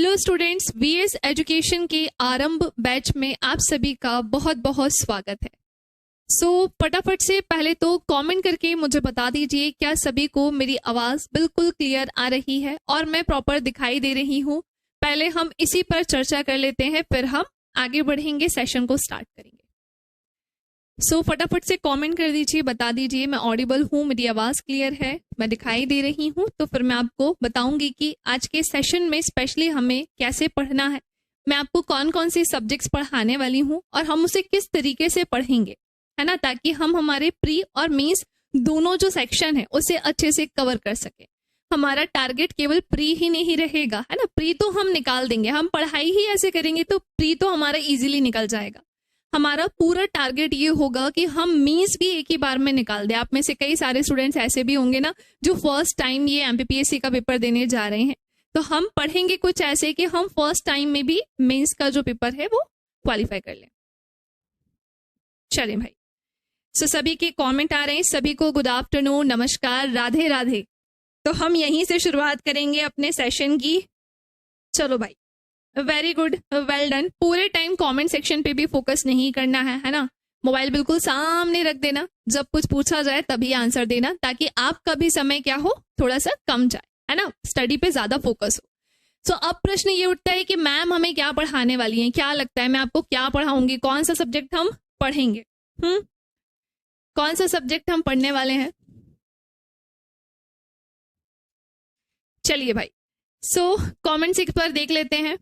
Hello students, VS education के आरंभ batch में आप सभी का बहुत बहुत स्वागत है। फटाफट से पहले तो कमेंट करके मुझे बता दीजिए क्या सभी को मेरी आवाज बिल्कुल क्लियर आ रही है और मैं प्रॉपर दिखाई दे रही हूँ। पहले हम इसी पर चर्चा कर लेते हैं, फिर हम आगे बढ़ेंगे, सेशन को स्टार्ट करेंगे। फटाफट से कमेंट कर दीजिए, बता दीजिए मैं ऑडिबल हूँ, मेरी आवाज क्लियर है, मैं दिखाई दे रही हूँ। तो फिर मैं आपको बताऊंगी कि आज के सेशन में स्पेशली हमें कैसे पढ़ना है, मैं आपको कौन कौन से सब्जेक्ट्स पढ़ाने वाली हूँ और हम उसे किस तरीके से पढ़ेंगे, है ना, ताकि हम हमारे प्री और मेंस दोनों जो सेक्शन है उसे अच्छे से कवर कर सके। हमारा टारगेट केवल प्री ही नहीं रहेगा, है ना, प्री तो हम निकाल देंगे, हम पढ़ाई ही ऐसे करेंगे तो प्री तो हमारा इजीली निकल जाएगा। हमारा पूरा टारगेट ये होगा कि हम मेंस भी एक ही बार में निकाल दें। आप में से कई सारे स्टूडेंट्स ऐसे भी होंगे ना जो फर्स्ट टाइम ये एमपीपीएससी का पेपर देने जा रहे हैं, तो हम पढ़ेंगे कुछ ऐसे कि हम फर्स्ट टाइम में भी मेंस का जो पेपर है वो क्वालिफाई कर लें। चलें भाई, सभी के कमेंट आ रहे हैं, सभी को गुड आफ्टरनून, नमस्कार, राधे राधे। तो हम यहीं से शुरुआत करेंगे अपने सेशन की। चलो भाई, वेरी गुड, वेल डन। पूरे टाइम कमेंट सेक्शन पे भी फोकस नहीं करना है ना, मोबाइल बिल्कुल सामने रख देना, जब कुछ पूछा जाए तभी आंसर देना, ताकि आपका भी समय क्या हो, थोड़ा सा कम जाए, है ना, स्टडी पे ज्यादा फोकस हो। अब प्रश्न ये उठता है कि मैम हमें क्या पढ़ाने वाली हैं, क्या लगता है मैं आपको क्या पढ़ाऊंगी, कौन सा सब्जेक्ट हम पढ़ेंगे, कौन सा सब्जेक्ट हम पढ़ने वाले हैं। चलिए भाई, कमेंट्स एक बार देख लेते हैं।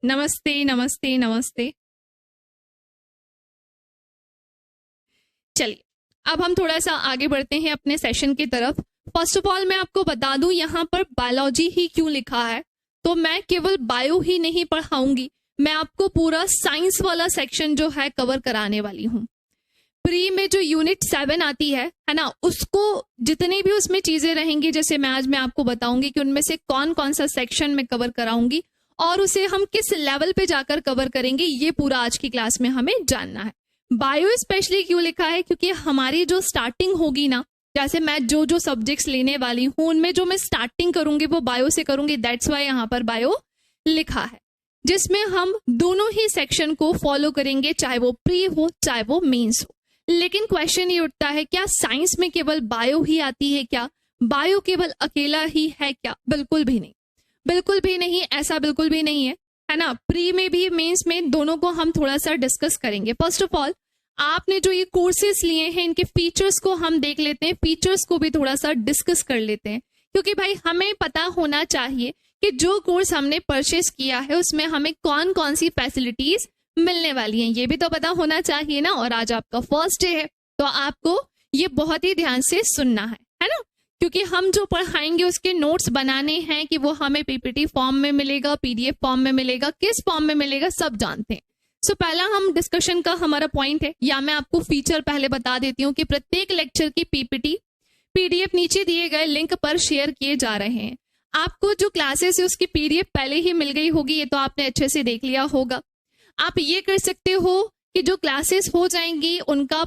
नमस्ते नमस्ते नमस्ते। चलिए अब हम थोड़ा सा आगे बढ़ते हैं अपने सेशन की तरफ। फर्स्ट ऑफ ऑल मैं आपको बता दूं यहाँ पर बायोलॉजी ही क्यों लिखा है, तो मैं केवल बायो ही नहीं पढ़ाऊंगी, मैं आपको पूरा साइंस वाला सेक्शन जो है कवर कराने वाली हूँ। प्री में जो यूनिट 7 आती है ना, उसको जितने भी उसमें चीजें रहेंगी, जैसे आज मैं आपको बताऊंगी कि उनमें से कौन कौन सा सेक्शन में कवर कराऊंगी और उसे हम किस लेवल पे जाकर कवर करेंगे, ये पूरा आज की क्लास में हमें जानना है। बायो स्पेशली क्यों लिखा है, क्योंकि हमारी जो स्टार्टिंग होगी ना, जैसे मैं जो सब्जेक्ट्स लेने वाली हूँ उनमें जो मैं स्टार्टिंग करूंगी वो बायो से करूंगी, दैट्स वाई यहाँ पर बायो लिखा है, जिसमें हम दोनों ही सेक्शन को फॉलो करेंगे, चाहे वो प्री हो चाहे वो मेंस हो। लेकिन क्वेश्चन ये उठता है, क्या साइंस में केवल बायो ही आती है, क्या बायो केवल अकेला ही है क्या? बिल्कुल भी नहीं, बिल्कुल भी नहीं, ऐसा बिल्कुल भी नहीं है ना। प्री में भी मेंस में दोनों को हम थोड़ा सा डिस्कस करेंगे। फर्स्ट ऑफ ऑल आपने जो ये कोर्सेज लिए हैं इनके फीचर्स को हम देख लेते हैं, फीचर्स को भी थोड़ा सा डिस्कस कर लेते हैं, क्योंकि भाई हमें पता होना चाहिए कि जो कोर्स हमने परचेस किया है उसमें हमें कौन कौन सी फैसिलिटीज मिलने वाली हैं, ये भी तो पता होना चाहिए ना। और आज आपका फर्स्ट डे है तो आपको ये बहुत ही ध्यान से सुनना है ना, क्योंकि हम जो पढ़ाएंगे उसके नोट्स बनाने हैं कि वो हमें पीपीटी फॉर्म में मिलेगा, पीडीएफ फॉर्म में मिलेगा, किस फॉर्म में मिलेगा सब जानते हैं। पहला हम डिस्कशन का हमारा पॉइंट है, या मैं आपको फीचर पहले बता देती हूँ कि प्रत्येक लेक्चर की पीपीटी पीडीएफ नीचे दिए गए लिंक पर शेयर किए जा रहे हैं। आपको जो क्लासेस है उसकी पीडीएफ पहले ही मिल गई होगी, ये तो आपने अच्छे से देख लिया होगा। आप ये कर सकते हो कि जो क्लासेस हो जाएंगी उनका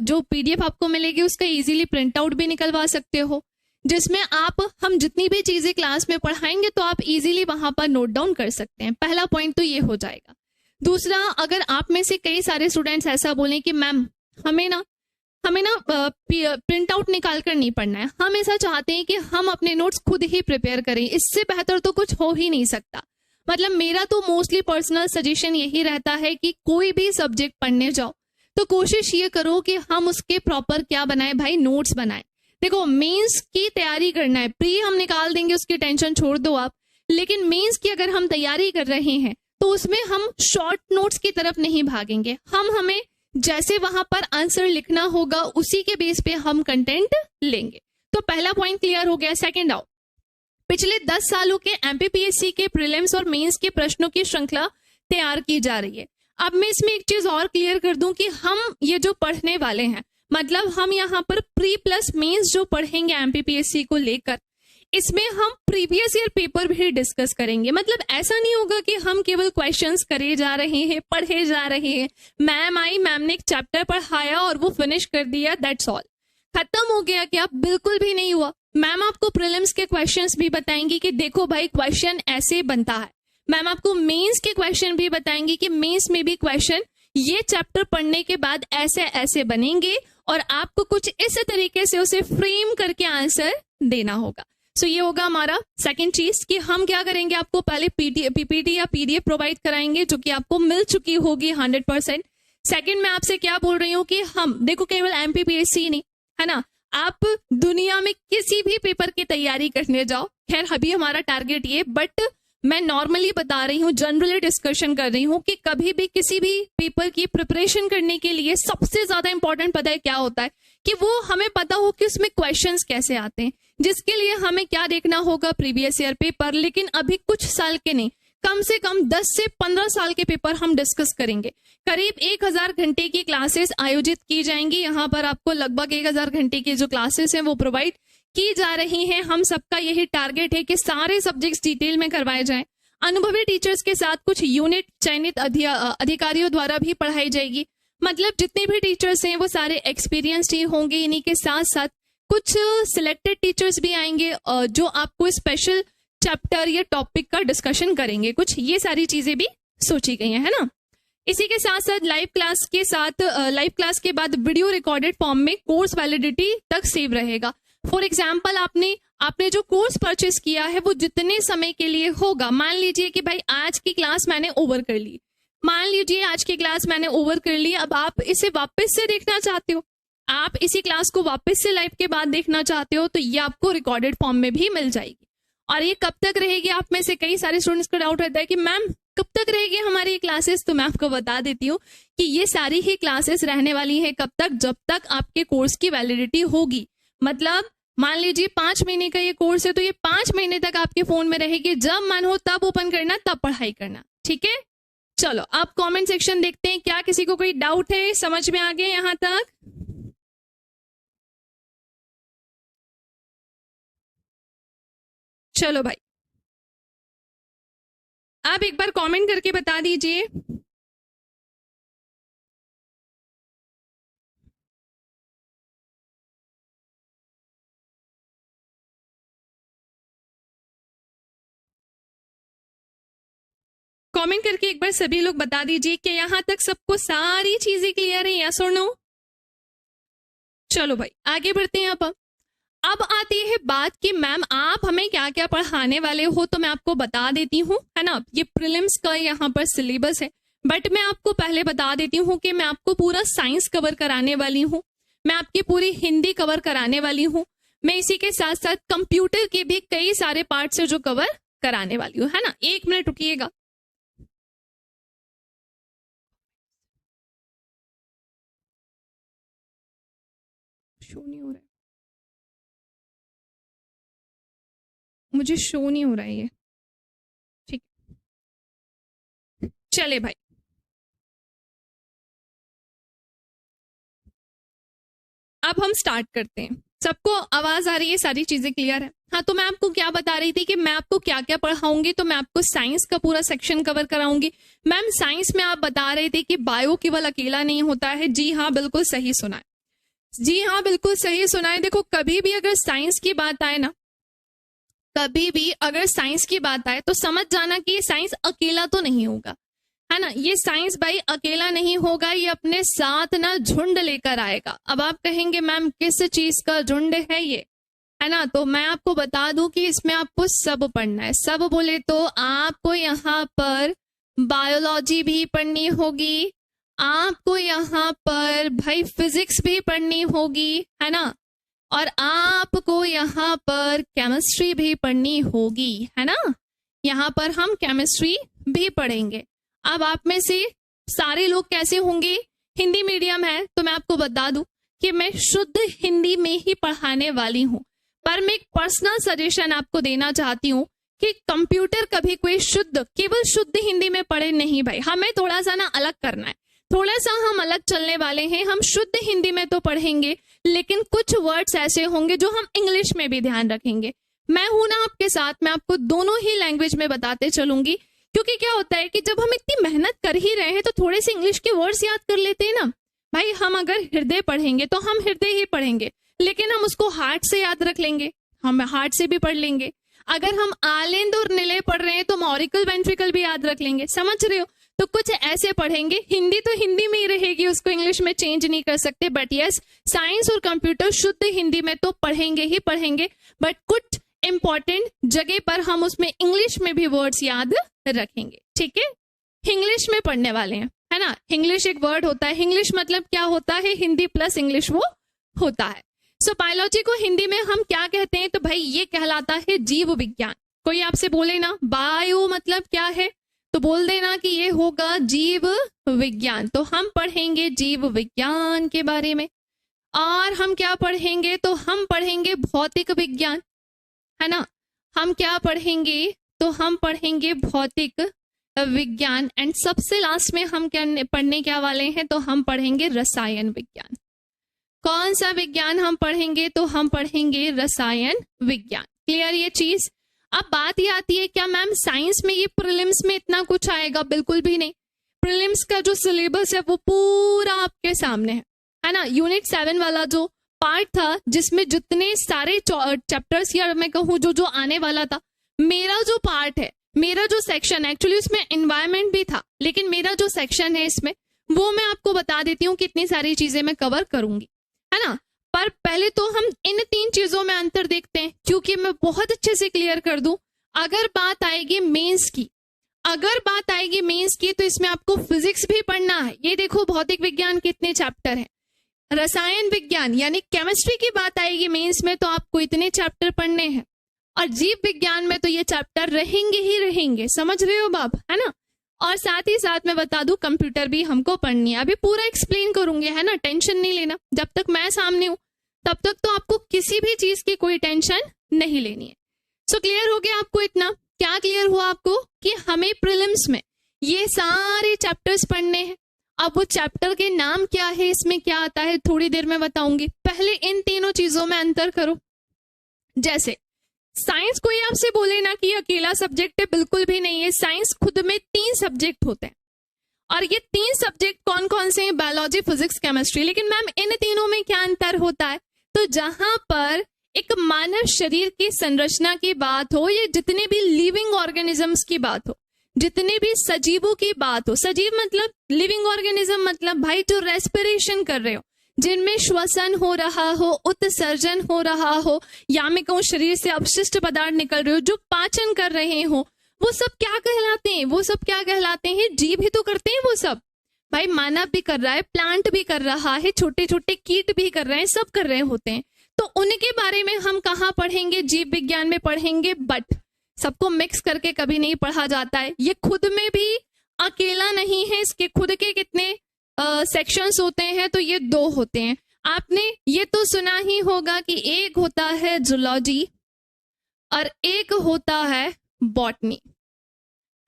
जो पीडीएफ आपको मिलेगी उसका इजीली प्रिंट आउट भी निकलवा सकते हो, जिसमें आप हम जितनी भी चीजें क्लास में पढ़ाएंगे तो आप इजीली वहां पर नोट डाउन कर सकते हैं। पहला पॉइंट तो ये हो जाएगा। दूसरा, अगर आप में से कई सारे स्टूडेंट्स ऐसा बोले कि मैम हमें ना प्रिंट आउट निकाल कर नहीं पढ़ना है, हम ऐसा चाहते हैं कि हम अपने नोट्स खुद ही प्रिपेयर करें, इससे बेहतर तो कुछ हो ही नहीं सकता। मतलब मेरा तो मोस्टली पर्सनल सजेशन यही रहता है कि कोई भी सब्जेक्ट पढ़ने जाओ तो कोशिश ये करो कि हम उसके प्रॉपर क्या बनाए भाई, नोट्स बनाए। देखो मेंस की तैयारी करना है, प्री हम निकाल देंगे उसकी टेंशन छोड़ दो आप, लेकिन मेंस की अगर हम तैयारी कर रहे हैं तो उसमें हम शॉर्ट नोट्स की तरफ नहीं भागेंगे, हमें जैसे वहां पर आंसर लिखना होगा उसी के बेस पे हम कंटेंट लेंगे। तो पहला पॉइंट क्लियर हो गया। सेकंड आओ, पिछले 10 सालों के एमपीपीएससी के प्रीलिम्स और मेंस के प्रश्नों की श्रृंखला तैयार की जा रही है। अब मैं इसमें एक चीज और क्लियर कर दूं कि हम ये जो पढ़ने वाले हैं, मतलब हम यहाँ पर प्री प्लस मेंस जो पढ़ेंगे एमपीपीएससी को लेकर, इसमें हम प्रीवियस ईयर पेपर भी डिस्कस करेंगे। मतलब ऐसा नहीं होगा कि हम केवल क्वेश्चंस करे जा रहे हैं, पढ़े जा रहे हैं, मैम आई, मैम ने एक चैप्टर पढ़ाया और वो फिनिश कर दिया, दैट्स ऑल, खत्म हो गया क्या? बिल्कुल भी नहीं हुआ। मैम आपको प्रीलिम्स क्वेश्चंस भी बताएंगी कि देखो भाई क्वेश्चन ऐसे बनता है। मैम आपको मेंस के क्वेश्चन भी बताएंगी कि मेंस में भी क्वेश्चन ये चैप्टर पढ़ने के बाद ऐसे ऐसे बनेंगे और आपको कुछ इस तरीके से उसे फ्रेम करके आंसर देना होगा। सो ये होगा हमारा सेकंड चीज कि हम क्या करेंगे, आपको पहले पीपीटी या पीडीएफ प्रोवाइड कराएंगे जो कि आपको मिल चुकी होगी 100%। सेकंड मैं आपसे क्या बोल रही हूँ कि हम देखो केवल एमपीपीएससी नहीं है ना, आप दुनिया में किसी भी पेपर की तैयारी करने जाओ, खैर अभी हमारा टारगेट ये, बट मैं नॉर्मली बता रही हूँ, जनरली डिस्कशन कर रही हूँ कि कभी भी किसी भी पेपर की प्रिपरेशन करने के लिए सबसे ज्यादा इंपॉर्टेंट पता है क्या होता है कि वो हमें पता हो कि उसमें क्वेश्चंस कैसे आते हैं, जिसके लिए हमें क्या देखना होगा, प्रीवियस ईयर पेपर। लेकिन अभी कुछ साल के नहीं, कम से कम 10 से 15 साल के पेपर हम डिस्कस करेंगे। करीब 1000 घंटे की क्लासेस आयोजित की जाएंगी। यहाँ पर आपको लगभग 1000 घंटे की जो क्लासेस हैं वो प्रोवाइड की जा रही हैं। हम सबका यही टारगेट है कि सारे सब्जेक्ट्स डिटेल में करवाए जाएं। अनुभवी टीचर्स के साथ कुछ यूनिट चयनित अधिकारियों द्वारा भी पढ़ाई जाएगी। मतलब जितने भी टीचर्स हैं वो सारे एक्सपीरियंस्ड ही होंगे। इन्हीं के साथ साथ कुछ सिलेक्टेड टीचर्स भी आएंगे जो आपको स्पेशल चैप्टर या टॉपिक का डिस्कशन करेंगे। कुछ ये सारी चीजें भी सोची गई है ना। इसी के साथ साथ लाइव क्लास के बाद वीडियो रिकॉर्डेड फॉर्म में कोर्स वैलिडिटी तक सेव रहेगा। फॉर एग्जाम्पल आपने जो कोर्स परचेस किया है वो जितने समय के लिए होगा, मान लीजिए कि भाई आज की क्लास मैंने ओवर कर ली, अब आप इसे वापस से देखना चाहते हो, आप इसी क्लास को वापस से लाइव के बाद देखना चाहते हो, तो ये आपको रिकॉर्डेड फॉर्म में भी मिल जाएगी। और ये कब तक रहेगी, आप में से कई सारे स्टूडेंट्स को डाउट रहता है कि मैम कब तक रहेगी हमारी क्लासेस, तो मैं आपको बता देती हूँ कि ये सारी ही क्लासेस रहने वाली है कब तक, जब तक आपके कोर्स की वैलिडिटी होगी। मतलब मान लीजिए 5 महीने का ये कोर्स है तो ये 5 महीने तक आपके फोन में रहेगी, जब मन हो तब ओपन करना, तब पढ़ाई करना, ठीक है। चलो आप कमेंट सेक्शन देखते हैं, क्या किसी को कोई डाउट है, समझ में आ गया यहाँ तक? चलो भाई आप एक बार कमेंट करके बता दीजिए। कमेंट करके एक बार सभी लोग बता दीजिए कि यहां तक सबको सारी चीजें क्लियर है, यस और नो? चलो भाई आगे बढ़ते हैं। अब आती है बात कि मैम आप हमें क्या क्या पढ़ाने वाले हो, तो मैं आपको बता देती हूँ, है ना। ये प्रीलिम्स का यहाँ पर सिलेबस है, बट मैं आपको पहले बता देती हूँ कि मैं आपको पूरा साइंस कवर कराने वाली हूँ, मैं आपकी पूरी हिंदी कवर कराने वाली हूँ, मैं इसी के साथ साथ कंप्यूटर के भी कई सारे पार्ट से जो कवर कराने वाली हूँ, है ना। 1 मिनट रुकिएगा। शो नहीं हो रहा है, मुझे शो नहीं हो रहा है ये, ठीक। चले भाई अब हम स्टार्ट करते हैं। सबको आवाज आ रही है, सारी चीजें क्लियर है? हाँ, तो मैं आपको क्या बता रही थी कि मैं आपको क्या क्या पढ़ाऊंगी, तो मैं आपको साइंस का पूरा सेक्शन कवर कराऊंगी। मैम साइंस में आप बता रहे थे कि बायो केवल अकेला नहीं होता है। जी हाँ बिल्कुल सही सुना है, जी हाँ बिल्कुल सही सुना है। देखो कभी भी अगर साइंस की बात आए ना, कभी भी अगर साइंस की बात आए तो समझ जाना कि ये साइंस अकेला तो नहीं होगा, है ना। ये साइंस भाई अकेला नहीं होगा, ये अपने साथ ना झुंड लेकर आएगा। अब आप कहेंगे मैम किस चीज का झुंड है ये, है ना। तो मैं आपको बता दूं कि इसमें आपको सब पढ़ना है। सब बोले तो आपको यहाँ पर बायोलॉजी भी पढ़नी होगी, आपको यहाँ पर भाई फिजिक्स भी पढ़नी होगी, है ना, और आपको यहाँ पर केमिस्ट्री भी पढ़नी होगी, है ना। यहाँ पर हम केमिस्ट्री भी पढ़ेंगे। अब आप में से सारे लोग कैसे होंगे, हिंदी मीडियम है, तो मैं आपको बता दूं कि मैं शुद्ध हिंदी में ही पढ़ाने वाली हूँ। पर मैं एक पर्सनल सजेशन आपको देना चाहती हूँ कि कंप्यूटर कभी कोई केवल शुद्ध हिंदी में पढ़े नहीं भाई, हमें थोड़ा सा ना अलग करना है, थोड़ा सा हम अलग चलने वाले हैं। हम शुद्ध हिंदी में तो पढ़ेंगे, लेकिन कुछ वर्ड्स ऐसे होंगे जो हम इंग्लिश में भी ध्यान रखेंगे। मैं हूं ना आपके साथ, मैं आपको दोनों ही लैंग्वेज में बताते चलूंगी, क्योंकि क्या होता है कि जब हम इतनी मेहनत कर ही रहे हैं तो थोड़े से इंग्लिश के वर्ड्स याद कर लेते हैं ना भाई। हम अगर हृदय पढ़ेंगे तो हम हृदय ही पढ़ेंगे, लेकिन हम उसको हार्ट से याद रख लेंगे, हम हार्ट से भी पढ़ लेंगे। अगर हम आलेंद और निलय पढ़ रहे हैं तो हम ऑरिकल वेंट्रिकल भी याद रख लेंगे, समझ रहे हो? तो कुछ ऐसे पढ़ेंगे। हिंदी तो हिंदी में ही रहेगी, उसको इंग्लिश में चेंज नहीं कर सकते, बट यस साइंस और कंप्यूटर शुद्ध हिंदी में तो पढ़ेंगे ही पढ़ेंगे, बट कुछ इंपॉर्टेंट जगह पर हम उसमें इंग्लिश में भी वर्ड्स याद रखेंगे, ठीक है? इंग्लिश में पढ़ने वाले हैं, है ना? इंग्लिश एक वर्ड होता है, इंग्लिश मतलब क्या होता है? हिंदी प्लस इंग्लिश वो होता है। सो बायोलॉजी को हिंदी में हम क्या कहते हैं? तो भाई ये कहलाता है जीव विज्ञान। कोई आपसे बोले ना बायो मतलब क्या है, तो बोल देना कि ये होगा जीव विज्ञान। तो हम पढ़ेंगे जीव विज्ञान के बारे में। और हम क्या पढ़ेंगे? तो हम पढ़ेंगे भौतिक विज्ञान, है ना? हम क्या पढ़ेंगे? तो हम पढ़ेंगे भौतिक विज्ञान। एंड सबसे लास्ट में हम क्या पढ़ने क्या वाले हैं? तो हम पढ़ेंगे रसायन विज्ञान। कौन सा विज्ञान हम पढ़ेंगे? तो हम पढ़ेंगे रसायन विज्ञान। क्लियर ये चीज? अब बात ये आती है, क्या मैम साइंस में ये प्रीलिम्स में इतना कुछ आएगा? बिल्कुल भी नहीं। प्रीलिम्स का जो सिलेबस है वो पूरा आपके सामने है ना? यूनिट 7 वाला जो पार्ट था, जिसमें जितने सारे चैप्टर्स या मैं कहूँ जो आने वाला था, मेरा जो पार्ट है, मेरा जो सेक्शन, एक्चुअली उसमें एनवायरमेंट भी था, लेकिन मेरा जो सेक्शन है इसमें वो मैं आपको बता देती हूँ कितनी सारी चीजें मैं कवर करूंगी, है ना? पर पहले तो हम इन 3 चीजों में अंतर देखते हैं, क्योंकि मैं बहुत अच्छे से क्लियर कर दूं। अगर बात आएगी मेंस की, तो इसमें आपको फिजिक्स भी पढ़ना है। ये देखो भौतिक विज्ञान कितने चैप्टर हैं, रसायन विज्ञान यानी केमिस्ट्री की बात आएगी मेंस में तो आपको इतने चैप्टर पढ़ने हैं, और जीव विज्ञान में तो ये चैप्टर रहेंगे ही रहेंगे, समझ रहे हो बाप, है ना? और साथ ही साथ मैं बता दूं कंप्यूटर भी हमको पढ़नी है। अभी पूरा एक्सप्लेन करूंगी, है ना? टेंशन नहीं लेना, जब तक मैं सामने हूं तब तक तो आपको किसी भी चीज की कोई टेंशन नहीं लेनी है। सो क्लियर हो गया आपको इतना? क्या क्लियर हुआ आपको कि हमें प्रीलिम्स में ये सारे चैप्टर्स पढ़ने हैं। अब वो चैप्टर के नाम क्या है, इसमें क्या आता है, थोड़ी देर में बताऊंगी। पहले इन तीनों चीजों में अंतर करो। जैसे साइंस कोई आपसे बोले ना कि अकेला सब्जेक्ट है, बिल्कुल भी नहीं है। साइंस खुद में 3 सब्जेक्ट होते हैं, और ये 3 सब्जेक्ट कौन कौन से हैं? Biology, physics, chemistry. लेकिन मैम इन तीनों में क्या अंतर होता है? तो जहां पर एक मानव शरीर की संरचना की बात हो, ये जितने भी लिविंग ऑर्गेनिजम्स की बात हो, जितने भी सजीवों की बात हो, सजीव मतलब लिविंग ऑर्गेनिज्म मतलब भाई जो रेस्पिरेशन कर रहे हो, जिनमें श्वसन हो रहा हो, उत्सर्जन हो रहा हो, या मैं कहूँ शरीर से अपशिष्ट पदार्थ निकल रहे हो, जो पाचन कर रहे हो, वो सब क्या कहलाते हैं? वो सब क्या कहलाते हैं? जीव ही तो करते हैं वो सब। भाई मानव भी कर रहा है, प्लांट भी कर रहा है, छोटे छोटे कीट भी कर रहे हैं, सब कर रहे होते हैं। तो उनके बारे में हम कहाँ पढ़ेंगे? जीव विज्ञान में पढ़ेंगे। बट सबको मिक्स करके कभी नहीं पढ़ा जाता है। ये खुद में भी अकेला नहीं है, इसके खुद के कितने सेक्शंस होते हैं? तो ये 2 होते हैं। आपने ये तो सुना ही होगा कि एक होता है जूलॉजी और एक होता है बॉटनी,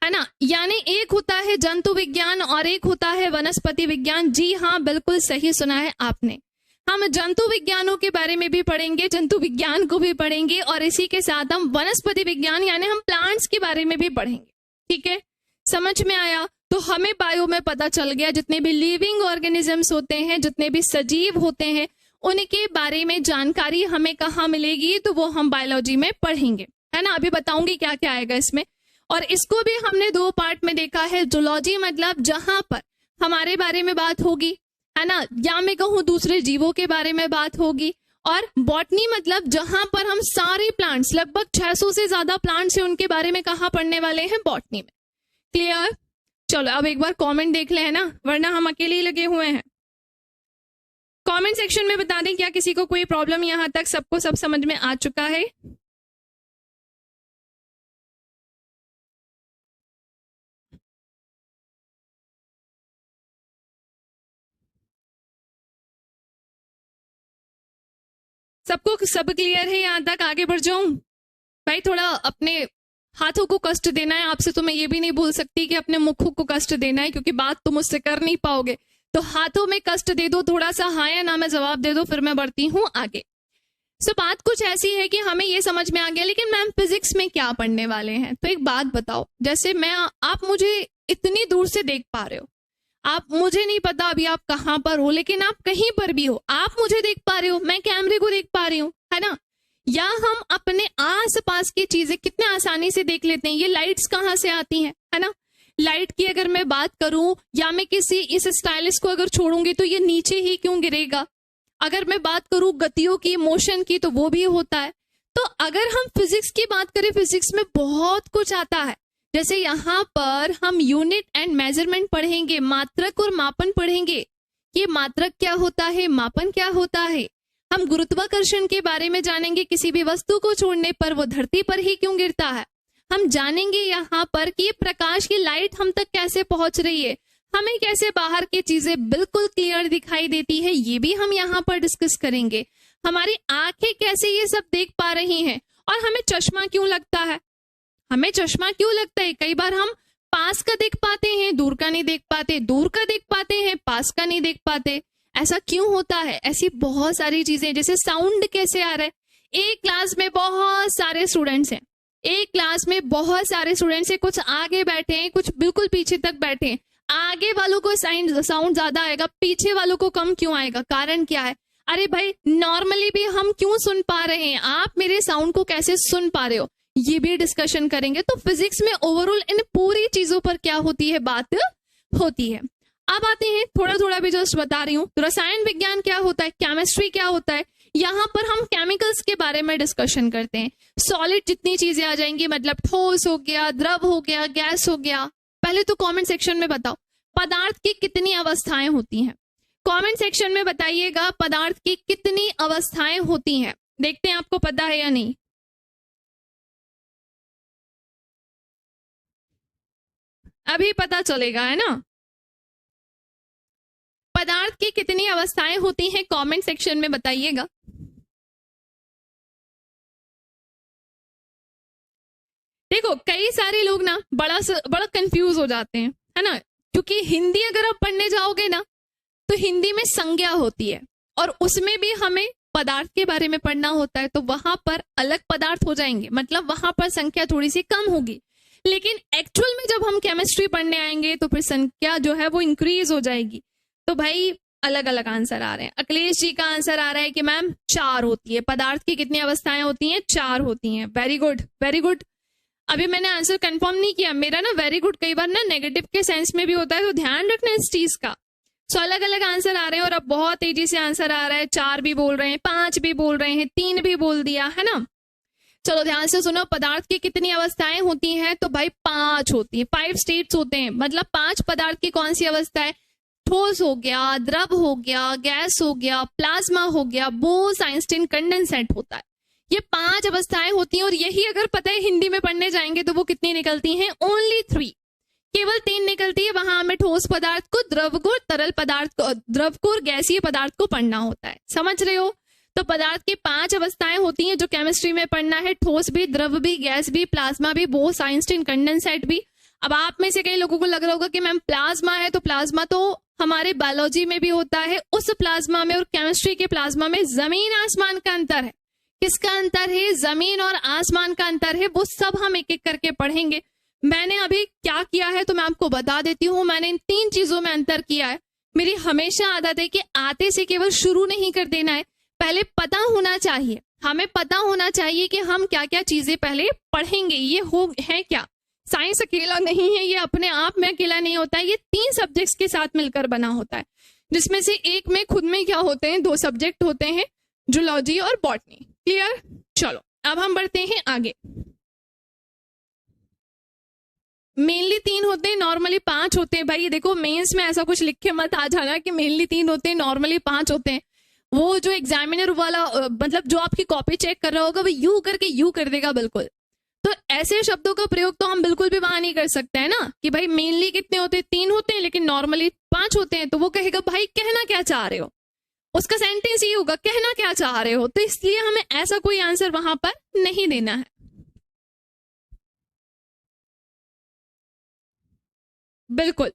है ना? यानी एक होता है जंतु विज्ञान और एक होता है वनस्पति विज्ञान। जी हाँ, बिल्कुल सही सुना है आपने। हम जंतु विज्ञानों के बारे में भी पढ़ेंगे, जंतु विज्ञान को भी पढ़ेंगे, और इसी के साथ हम वनस्पति विज्ञान यानी हम प्लांट्स के बारे में भी पढ़ेंगे। ठीक है, समझ में आया? तो हमें बायो में पता चल गया जितने भी लिविंग ऑर्गेनिजम्स होते हैं, जितने भी सजीव होते हैं, उनके बारे में जानकारी हमें कहाँ मिलेगी? तो वो हम बायोलॉजी में पढ़ेंगे, है ना? अभी बताऊंगी क्या क्या आएगा इसमें। और इसको भी हमने 2 पार्ट में देखा है। जूलॉजी मतलब जहां पर हमारे बारे में बात होगी, है ना, या मैं कहूँ दूसरे जीवों के बारे में बात होगी। और बॉटनी मतलब जहां पर हम सारे प्लांट्स, लगभग 600 से ज्यादा प्लांट्स हैं, उनके बारे में कहाँ पढ़ने वाले हैं? बॉटनी में। क्लियर? चलो अब एक बार कमेंट देख ले, है ना, वरना हम अकेले ही लगे हुए हैं। कमेंट सेक्शन में बता दें क्या किसी को कोई प्रॉब्लम, यहां तक सबको सब समझ में आ चुका है? सबको सब क्लियर है यहां तक? आगे बढ़ जाऊं? भाई थोड़ा अपने हाथों को कष्ट देना है आपसे, तो मैं ये भी नहीं बोल सकती कि अपने मुखों को कष्ट देना है, क्योंकि बात तो मुझसे कर नहीं पाओगे। तो हाथों में कष्ट दे दो थोड़ा सा, हाँ या ना में जवाब दे दो, फिर मैं बढ़ती हूँ आगे। सो बात कुछ ऐसी है कि हमें ये समझ में आ गया, लेकिन मैम फिजिक्स में क्या पढ़ने वाले हैं? तो एक बात बताओ, जैसे आप मुझे इतनी दूर से देख पा रहे हो, आप मुझे नहीं पता अभी आप कहाँ पर हो, लेकिन आप कहीं पर भी हो, आप मुझे देख पा रहे हो, मैं कैमरे को देख पा रही हूँ, है ना? या हम अपने आसपास की चीजें कितने आसानी से देख लेते हैं। ये लाइट्स कहाँ से आती हैं, है ना। लाइट की अगर मैं बात करूं, या मैं किसी इस स्टाइलिश को अगर छोड़ूंगी तो ये नीचे ही क्यों गिरेगा। अगर मैं बात करूं गतियों की, मोशन की, तो वो भी होता है। तो अगर हम फिजिक्स की बात करें, फिजिक्स में बहुत कुछ आता है। जैसे यहाँ पर हम यूनिट एंड मेजरमेंट पढ़ेंगे, मात्रक और मापन पढ़ेंगे। ये मात्रक क्या होता है, मापन क्या होता है। हम गुरुत्वाकर्षण के बारे में जानेंगे, किसी भी वस्तु को छोड़ने पर वो धरती पर ही क्यों गिरता है। हम जानेंगे यहाँ पर कि प्रकाश की लाइट हम तक कैसे पहुंच रही है, हमें कैसे बाहर की चीजें बिल्कुल क्लियर दिखाई देती है, ये भी हम यहाँ पर डिस्कस करेंगे। हमारी आंखें कैसे ये सब देख पा रही हैं, और हमें चश्मा क्यों लगता है। हमें चश्मा क्यों लगता है, कई बार हम पास का देख पाते हैं, दूर का नहीं देख पाते, दूर का देख पाते हैं, पास का नहीं देख पाते। ऐसा क्यों होता है। ऐसी बहुत सारी चीजें, जैसे साउंड कैसे आ रहा है। एक क्लास में बहुत सारे स्टूडेंट्स हैं, एक क्लास में बहुत सारे स्टूडेंट्स हैं, कुछ आगे बैठे हैं, कुछ बिल्कुल पीछे तक बैठे हैं। आगे वालों को साउंड ज्यादा आएगा, पीछे वालों को कम क्यों आएगा, कारण क्या है। अरे भाई, नॉर्मली भी हम क्यों सुन पा रहे हैं, आप मेरे साउंड को कैसे सुन पा रहे हो, ये भी डिस्कशन करेंगे। तो फिजिक्स में ओवरऑल इन पूरी चीजों पर क्या होती है, बात होती है। अब आते हैं, थोड़ा थोड़ा भी जस्ट बता रही हूँ, तो रसायन विज्ञान क्या होता है, केमिस्ट्री क्या होता है। यहाँ पर हम केमिकल्स के बारे में डिस्कशन करते हैं। सॉलिड जितनी चीजें आ जाएंगी, मतलब ठोस हो गया, द्रव हो गया, गैस हो गया। पहले तो कमेंट सेक्शन में बताओ पदार्थ की कितनी अवस्थाएं होती हैं। कमेंट सेक्शन में बताइएगा पदार्थ की कितनी अवस्थाएं होती हैं। देखते हैं आपको पता है या नहीं। अभी पता चलेगा, है ना। पदार्थ की कितनी अवस्थाएं होती हैं, कमेंट सेक्शन में बताइएगा। देखो, कई सारे लोग ना बड़ा कंफ्यूज हो जाते हैं, है ना, क्योंकि हिंदी अगर आप पढ़ने जाओगे ना, तो हिंदी में संज्ञा होती है, और उसमें भी हमें पदार्थ के बारे में पढ़ना होता है। तो वहां पर अलग पदार्थ हो जाएंगे, मतलब वहां पर संख्या थोड़ी सी कम होगी। लेकिन एक्चुअल में जब हम केमिस्ट्री पढ़ने आएंगे तो फिर संख्या जो है वो इंक्रीज हो जाएगी। तो भाई अलग अलग आंसर आ रहे हैं। अखिलेश जी का आंसर आ रहा है कि मैम 4 होती है। पदार्थ की कितनी अवस्थाएं होती हैं, 4 होती हैं। Very good, very good. अभी मैंने आंसर कंफर्म नहीं किया, मेरा ना वेरी गुड कई बार ना नेगेटिव के सेंस में भी होता है, तो ध्यान रखना इस चीज का। सो अलग अलग आंसर आ रहे हैं, और अब बहुत तेजी से आंसर आ रहा है। 4 भी बोल रहे हैं, 5 भी बोल रहे हैं, 3 भी बोल दिया, है ना। चलो ध्यान से सुनो, पदार्थ की कितनी अवस्थाएं होती हैं, तो भाई 5 होती है। 5 स्टेट्स होते हैं, मतलब 5 पदार्थ की कौन सी अवस्था है। ठोस हो गया, द्रव हो गया, गैस हो गया, प्लाज्मा हो गया, बोस-आइंस्टीन कंडेंसेट होता है। ये 5 अवस्थाएं होती हैं, और यही अगर पता है हिंदी में पढ़ने जाएंगे तो वो कितनी निकलती हैं, ओनली 3, केवल 3 निकलती है। वहां हमें ठोस पदार्थ को, द्रव को, तरल पदार्थ को, द्रव को और गैसीय पदार्थ को पढ़ना होता है। समझ रहे हो। तो पदार्थ की 5 अवस्थाएं होती हैं जो केमिस्ट्री में पढ़ना है, ठोस भी, द्रव भी, गैस भी, प्लाज्मा भी, बोस-आइंस्टीन कंडेंसेट भी। अब आप में से कई लोगों को लग रहा होगा कि मैम प्लाज्मा है, तो प्लाज्मा तो हमारे बायोलॉजी में भी होता है। उस प्लाज्मा में और केमिस्ट्री के प्लाज्मा में जमीन आसमान का अंतर है। किसका अंतर है, जमीन और आसमान का अंतर है। वो सब हम एक एक करके पढ़ेंगे। मैंने अभी क्या किया है तो मैं आपको बता देती हूँ। मैंने इन 3 चीजों में अंतर किया है। मेरी हमेशा आदत है कि आते से केवल शुरू नहीं कर देना है, पहले पता होना चाहिए। हमें पता होना चाहिए कि हम क्या क्या चीजें पहले पढ़ेंगे। ये है क्या, साइंस अकेला नहीं है, ये अपने आप में अकेला नहीं होता है। ये 3 सब्जेक्ट्स के साथ मिलकर बना होता है, जिसमें से एक में खुद में क्या होते हैं, 2 सब्जेक्ट होते हैं, जूलॉजी और बॉटनी। क्लियर। चलो अब हम बढ़ते हैं आगे। मेनली 3 होते हैं, नॉर्मली 5 होते हैं। भाई देखो, मेंस में ऐसा कुछ लिख के मत आ जाना कि मेनली 3 होते हैं, नॉर्मली 5 होते हैं। वो जो एग्जामिनर वाला मतलब जो आपकी कॉपी चेक कर रहा होगा वो यू करके यू कर देगा बिल्कुल। तो ऐसे शब्दों का प्रयोग तो हम बिल्कुल भी वहां नहीं कर सकते हैं ना, कि भाई मेनली कितने होते हैं, 3 होते हैं, लेकिन नॉर्मली 5 होते हैं। तो वो कहेगा भाई कहना क्या चाह रहे हो, उसका सेंटेंस ये होगा कहना क्या चाह रहे हो। तो इसलिए हमें ऐसा कोई आंसर वहां पर नहीं देना है। बिल्कुल।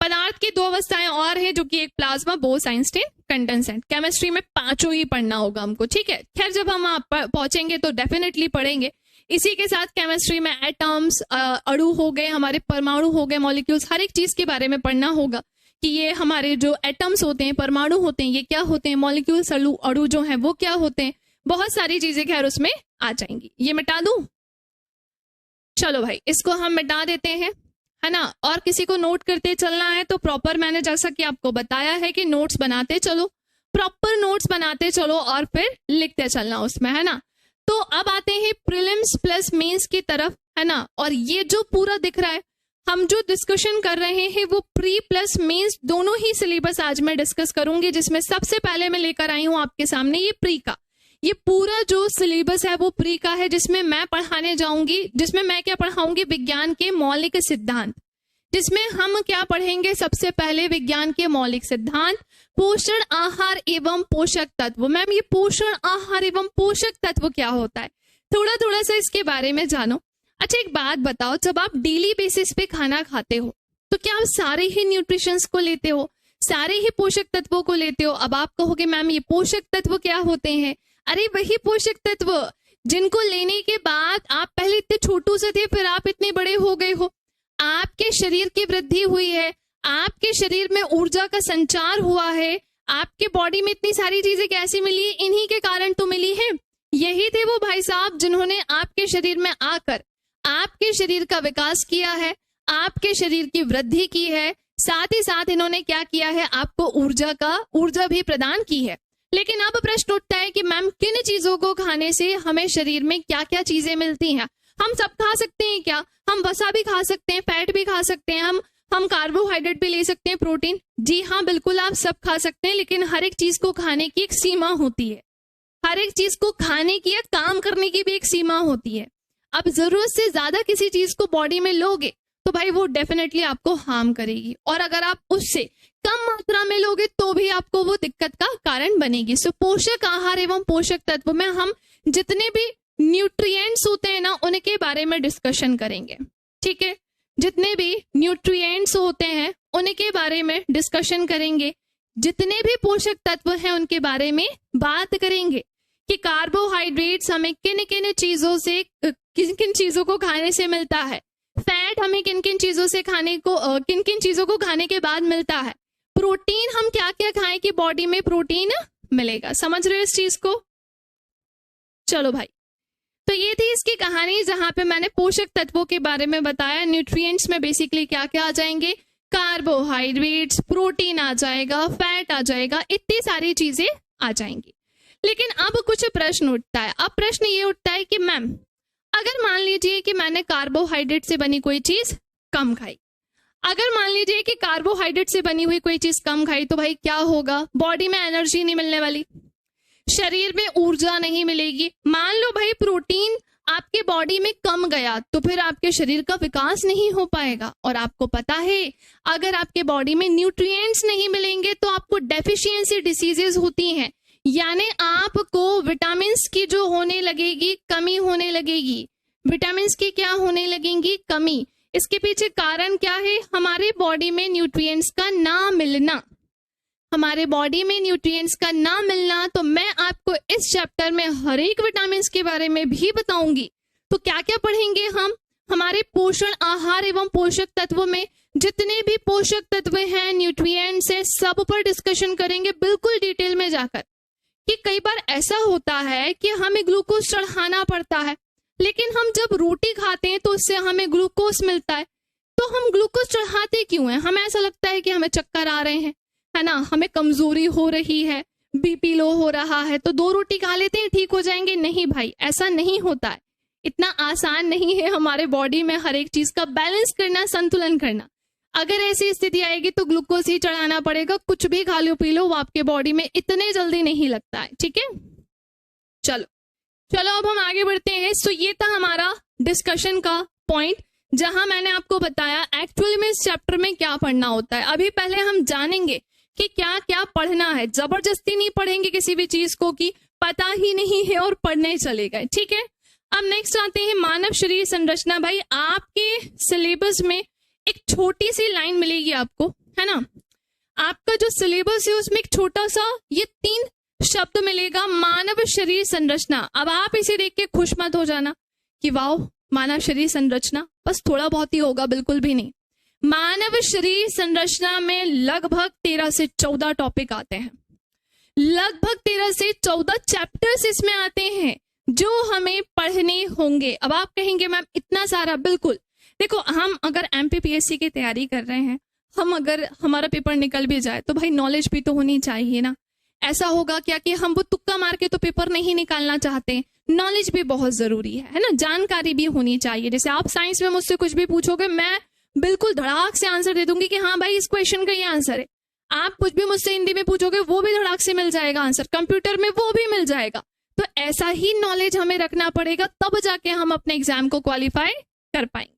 पदार्थ की 2 अवस्थाएं और है, जो कि एक प्लाज्मा, बोस-आइंस्टीन कंडेंसेट। केमिस्ट्री में 5 ही पढ़ना होगा हमको, ठीक है। खैर जब हम पहुंचेंगे तो डेफिनेटली पढ़ेंगे। इसी के साथ केमिस्ट्री में एटम्स, अणु हो गए, हमारे परमाणु हो गए, मॉलिक्यूल्स, हर एक चीज के बारे में पढ़ना होगा कि ये हमारे जो एटम्स होते हैं, परमाणु होते हैं, ये क्या होते हैं, मॉलिक्यूल्स, अणु जो है वो क्या होते हैं, बहुत सारी चीजें खैर उसमें आ जाएंगी। ये मिटा दूं? चलो भाई इसको हम मिटा देते हैं, है ना। और किसी को नोट करते चलना है तो प्रॉपर, मैंने जैसा कि आपको बताया है कि नोट्स बनाते चलो, प्रॉपर नोट्स बनाते चलो और फिर लिखते चलना उसमें, है ना। तो अब आते हैं प्रीलिम्स प्लस मेंस की तरफ, है ना। और ये जो पूरा दिख रहा है, हम जो डिस्कशन कर रहे हैं वो प्री प्लस मेंस दोनों ही सिलेबस आज मैं डिस्कस करूंगी, जिसमें सबसे पहले मैं लेकर आई हूं आपके सामने ये प्री का। ये पूरा जो सिलेबस है वो प्री का है, जिसमें मैं पढ़ाने जाऊंगी, जिसमें मैं क्या पढ़ाऊंगी, विज्ञान के मौलिक सिद्धांत, जिसमें हम क्या पढ़ेंगे, सबसे पहले विज्ञान के मौलिक सिद्धांत, पोषण आहार एवं पोषक तत्व। मैम ये पोषण आहार एवं पोषक तत्व क्या होता है, थोड़ा थोड़ा सा इसके बारे में जानो। अच्छा एक बात बताओ, जब आप डेली बेसिस पे खाना खाते हो तो क्या आप सारे ही न्यूट्रिशंस को लेते हो, सारे ही पोषक तत्वों को लेते हो? अब आप कहोगे मैम ये पोषक तत्व क्या होते हैं? अरे वही पोषक तत्व जिनको लेने के बाद आप पहले इतने छोटू से थे, फिर आप इतने बड़े हो गए हो, आपके शरीर की वृद्धि हुई है, आपके शरीर में ऊर्जा का संचार हुआ है, आपके बॉडी में इतनी सारी चीजें कैसी मिली? इन्हीं के कारण तो मिली है। यही थे वो भाई साहब जिन्होंने आपके शरीर में आकर आपके शरीर का विकास किया है, आपके शरीर की वृद्धि की है, साथ ही साथ इन्होंने क्या किया है, आपको ऊर्जा भी प्रदान की है। लेकिन अब प्रश्न उठता है कि मैम किन चीजों को खाने से हमें शरीर में क्या क्या चीजें मिलती हैं? हम सब खा सकते हैं क्या? हम वसा भी खा सकते हैं, फैट भी खा सकते हैं, हम कार्बोहाइड्रेट भी ले सकते हैं, प्रोटीन। जी हाँ बिल्कुल आप सब खा सकते हैं, लेकिन हर एक चीज को खाने की एक सीमा होती है, हर एक चीज को खाने की या काम करने की भी एक सीमा होती है। अब जरूरत से ज्यादा किसी चीज को बॉडी में लोगे तो भाई वो डेफिनेटली आपको हार्म करेगी, और अगर आप उससे कम मात्रा में लोगे तो भी आपको वो दिक्कत का कारण बनेगी। सो पोषक आहार एवं पोषक तत्व में हम जितने भी न्यूट्रिएंट्स होते हैं ना उनके बारे में डिस्कशन करेंगे, ठीक है। जितने भी न्यूट्रिएंट्स होते हैं उनके बारे में डिस्कशन करेंगे, जितने भी पोषक तत्व हैं उनके बारे में बात करेंगे कि कार्बोहाइड्रेट्स हमें किन किन चीजों से, किन किन चीजों को खाने से मिलता है, फैट हमें किन किन चीजों से किन किन चीजों को खाने के बाद मिलता है, प्रोटीन हम क्या क्या खाएं कि बॉडी में प्रोटीन मिलेगा। समझ रहे हो इस चीज को? चलो भाई, तो ये थी इसकी कहानी, जहां पे मैंने पोषक तत्वों के बारे में बताया। न्यूट्रिएंट्स में बेसिकली क्या क्या आ जाएंगे, कार्बोहाइड्रेट्स, प्रोटीन आ जाएगा, फैट आ जाएगा, इतनी सारी चीजें आ जाएंगी। लेकिन अब कुछ प्रश्न उठता है। अब प्रश्न ये उठता है कि मैम अगर मान लीजिए कि मैंने कार्बोहाइड्रेट से बनी कोई चीज कम खाई, अगर मान लीजिए कि कार्बोहाइड्रेट से बनी हुई कोई चीज कम खाई तो भाई क्या होगा, बॉडी में एनर्जी नहीं मिलने वाली, शरीर में ऊर्जा नहीं मिलेगी। मान लो भाई प्रोटीन आपके बॉडी में कम गया तो फिर आपके शरीर का विकास नहीं हो पाएगा, और आपको पता है अगर आपके बॉडी में न्यूट्रिएंट्स नहीं मिलेंगे तो आपको डेफिशिएंसी डिसीजेस होती हैं, यानी आपको विटामिन की जो होने लगेगी, कमी होने लगेगी। विटामिन की क्या होने लगेंगी, कमी। इसके पीछे कारण क्या है, हमारे बॉडी में न्यूट्रिएंट्स का ना मिलना, हमारे बॉडी में न्यूट्रिएंट्स का ना मिलना। तो मैं आपको इस चैप्टर में हर एक विटामिन के बारे में भी बताऊंगी। तो क्या क्या पढ़ेंगे हम, हमारे पोषण आहार एवं पोषक तत्वों में जितने भी पोषक तत्व हैं, न्यूट्रिएंट्स हैं, सब पर डिस्कशन करेंगे बिल्कुल डिटेल में जाकर। कि कई बार ऐसा होता है कि हमें ग्लूकोज चढ़ाना पड़ता है, लेकिन हम जब रोटी खाते हैं तो उससे हमें ग्लूकोज मिलता है, तो हम ग्लूकोज चढ़ाते क्यों हैं? हमें ऐसा लगता है कि हमें चक्कर आ रहे हैं, है ना, हमें कमजोरी हो रही है, बीपी लो हो रहा है, तो 2 रोटी खा लेते हैं ठीक हो जाएंगे। नहीं भाई, ऐसा नहीं होता है, इतना आसान नहीं है हमारे बॉडी में हर एक चीज का बैलेंस करना, संतुलन करना। अगर ऐसी स्थिति आएगी तो ग्लूकोज ही चढ़ाना पड़ेगा, कुछ भी खा लो पी लो, वो आपके बॉडी में इतने जल्दी नहीं लगता है, ठीक है। चलो अब हम आगे बढ़ते हैं। सो ये था हमारा डिस्कशन का पॉइंट, जहां मैंने आपको बताया एक्चुअली में इस चैप्टर में क्या पढ़ना होता है। अभी पहले हम जानेंगे कि क्या क्या पढ़ना है, जबरदस्ती नहीं पढ़ेंगे किसी भी चीज को कि पता ही नहीं है और पढ़ने चले गए, ठीक है। अब नेक्स्ट आते हैं मानव शरीर संरचना। भाई आपके सिलेबस में एक छोटी सी लाइन मिलेगी आपको, है ना, आपका जो सिलेबस है उसमें एक छोटा सा ये 3 शब्द मिलेगा, मानव शरीर संरचना। अब आप इसे देख के खुश मत हो जाना कि वाओ मानव शरीर संरचना, बस थोड़ा बहुत ही होगा, बिल्कुल भी नहीं। मानव शरीर संरचना में लगभग 13 से 14 टॉपिक आते हैं। लगभग 13 से 14 चैप्टर्स इसमें आते हैं जो हमें पढ़ने होंगे। अब आप कहेंगे मैम इतना सारा, बिल्कुल। देखो, हम अगर MPPSC की तैयारी कर रहे हैं, हम अगर हमारा पेपर निकल भी जाए तो भाई नॉलेज भी तो होनी चाहिए ना। ऐसा होगा क्या कि हम वो तुक्का मार के तो पेपर नहीं निकालना चाहते, नॉलेज भी बहुत जरूरी है ना, जानकारी भी होनी चाहिए। जैसे आप साइंस में मुझसे कुछ भी पूछोगे, मैं बिल्कुल धड़ाक से आंसर दे दूंगी कि हाँ भाई इस क्वेश्चन का ये आंसर है। आप कुछ भी मुझसे हिंदी में पूछोगे, वो भी धड़ाक से मिल जाएगा आंसर, कंप्यूटर में वो भी मिल जाएगा। तो ऐसा ही नॉलेज हमें रखना पड़ेगा, तब जाके हम अपने एग्जाम को क्वालिफाई कर पाएंगे।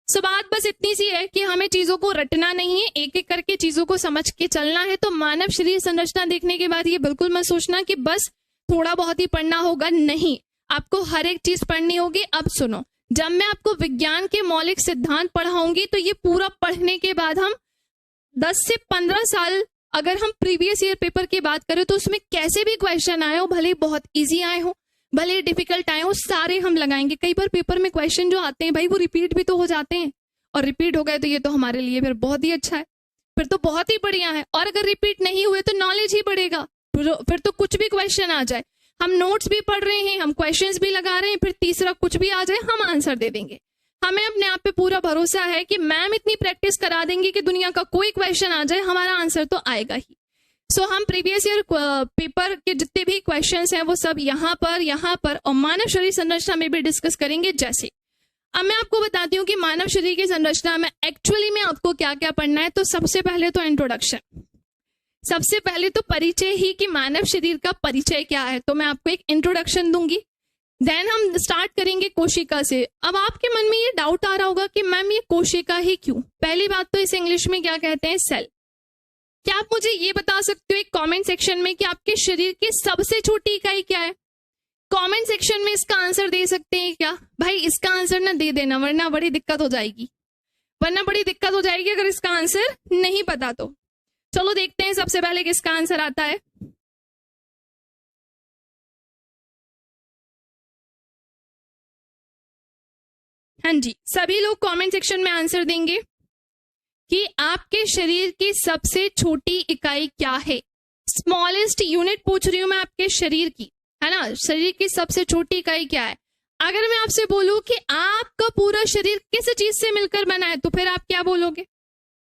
सो बात बस इतनी सी है कि हमें चीजों को रटना नहीं है, एक एक करके चीजों को समझ के चलना है। तो मानव शरीर संरचना देखने के बाद ये बिल्कुल मत सोचना कि बस थोड़ा बहुत ही पढ़ना होगा, नहीं, आपको हर एक चीज पढ़नी होगी। अब सुनो, जब मैं आपको विज्ञान के मौलिक सिद्धांत पढ़ाऊंगी तो ये पूरा पढ़ने के बाद हम 10 से 15 साल, अगर हम प्रीवियस ईयर पेपर की बात करें तो उसमें कैसे भी क्वेश्चन आए हो, भले बहुत इजी आए हो, भले डिफिकल्ट आए हो, सारे हम लगाएंगे। कई बार पेपर में क्वेश्चन जो आते हैं भाई वो रिपीट भी तो हो जाते हैं, और रिपीट हो गए तो ये तो हमारे लिए फिर बहुत ही अच्छा है, फिर तो बहुत ही बढ़िया है। और अगर रिपीट नहीं हुए तो नॉलेज ही बढ़ेगा, फिर तो कुछ भी क्वेश्चन आ जाए, हम नोट्स भी पढ़ रहे हैं, हम क्वेश्चंस भी लगा रहे हैं, फिर तीसरा कुछ भी आ जाए हम आंसर दे देंगे। हमें अपने आप पे पूरा भरोसा है कि मैम इतनी प्रैक्टिस करा देंगी कि दुनिया का कोई क्वेश्चन आ जाए हमारा आंसर तो आएगा ही। सो हम प्रीवियस ईयर पेपर के जितने भी क्वेश्चंस हैं वो सब यहाँ पर और मानव शरीर संरचना में भी डिस्कस करेंगे। जैसे अब मैं आपको बताती हूँ कि मानव शरीर की संरचना में एक्चुअली में आपको क्या क्या पढ़ना है। तो सबसे पहले तो इंट्रोडक्शन, सबसे पहले तो परिचय ही कि मानव शरीर का परिचय क्या है। तो मैं आपको एक इंट्रोडक्शन दूंगी, देन हम स्टार्ट करेंगे कोशिका से। अब आपके मन में ये डाउट आ रहा होगा कि मैम ये कोशिका ही क्यों? पहली बात तो इसे इंग्लिश में क्या कहते हैं? सेल। क्या आप मुझे ये बता सकते हो एक कमेंट सेक्शन में कि आपके शरीर की सबसे छोटी इकाई क्या है? कमेंट सेक्शन में इसका आंसर दे सकते हैं क्या? भाई इसका आंसर ना दे देना, वरना बड़ी दिक्कत हो जाएगी, अगर इसका आंसर नहीं पता तो। चलो देखते हैं सबसे पहले किसका आंसर आता है। हाँ जी, सभी लोग कमेंट सेक्शन में आंसर देंगे कि आपके शरीर की सबसे छोटी इकाई क्या है। स्मॉलेस्ट यूनिट पूछ रही हूं मैं आपके शरीर की, है ना। शरीर की सबसे छोटी इकाई क्या है? अगर मैं आपसे बोलूं कि आपका पूरा शरीर किस चीज से मिलकर बना है तो फिर आप क्या बोलोगे?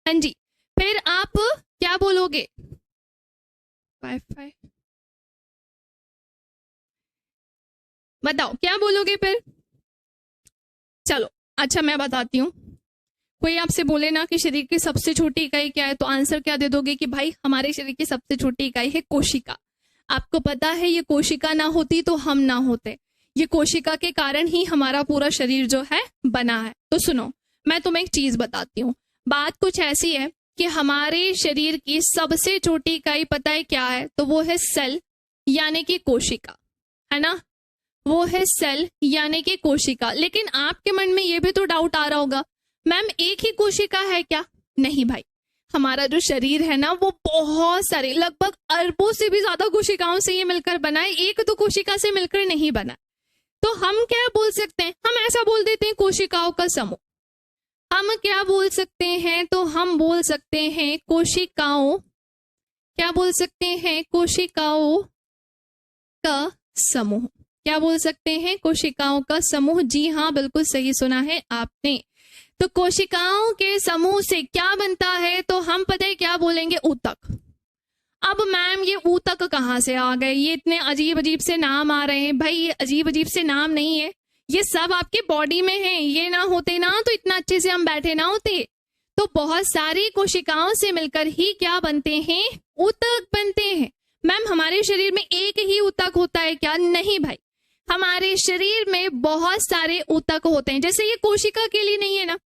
हाँ जी, फिर आप क्या बोलोगे? वाईफाई, बताओ क्या बोलोगे फिर? चलो अच्छा मैं बताती हूँ। कोई आपसे बोले ना कि शरीर की सबसे छोटी इकाई क्या है तो आंसर क्या दे दोगे कि भाई हमारे शरीर की सबसे छोटी इकाई है कोशिका। आपको पता है ये कोशिका ना होती तो हम ना होते, ये कोशिका के कारण ही हमारा पूरा शरीर जो है बना है। तो सुनो, मैं तुम्हें एक चीज बताती हूँ। बात कुछ ऐसी है कि हमारे शरीर की सबसे छोटी इकाई पता है क्या है? तो वो है सेल, यानी कि कोशिका, है ना। वो है सेल यानी कि कोशिका। लेकिन आपके मन में ये भी तो डाउट आ रहा होगा, मैम एक ही कोशिका है क्या? नहीं भाई, हमारा जो शरीर है ना वो बहुत सारे, लगभग अरबों से भी ज्यादा कोशिकाओं से ये मिलकर बना है, एक तो कोशिका से मिलकर नहीं बना। तो हम क्या बोल सकते हैं? हम ऐसा बोल देते हैं कोशिकाओं का समूह। हम क्या बोल सकते हैं? तो हम बोल सकते हैं कोशिकाओं, क्या बोल सकते हैं? कोशिकाओं का समूह। क्या बोल सकते हैं? कोशिकाओं का समूह। जी हाँ, बिल्कुल सही सुना है आपने। तो कोशिकाओं के समूह से क्या बनता है? तो हम पता है क्या बोलेंगे? ऊतक। अब मैम ये ऊतक कहाँ से आ गए? ये इतने अजीब अजीब से नाम आ रहे हैं। भाई ये अजीब अजीब से नाम नहीं है, ये सब आपके बॉडी में है। ये ना होते ना तो इतना अच्छे से हम बैठे ना होते। तो बहुत सारी कोशिकाओं से मिलकर ही क्या बनते हैं? ऊतक बनते हैं। मैम हमारे शरीर में एक ही ऊतक होता है क्या? नहीं भाई, हमारे शरीर में बहुत सारे ऊतक होते हैं। जैसे ये कोशिका अकेली नहीं है ना,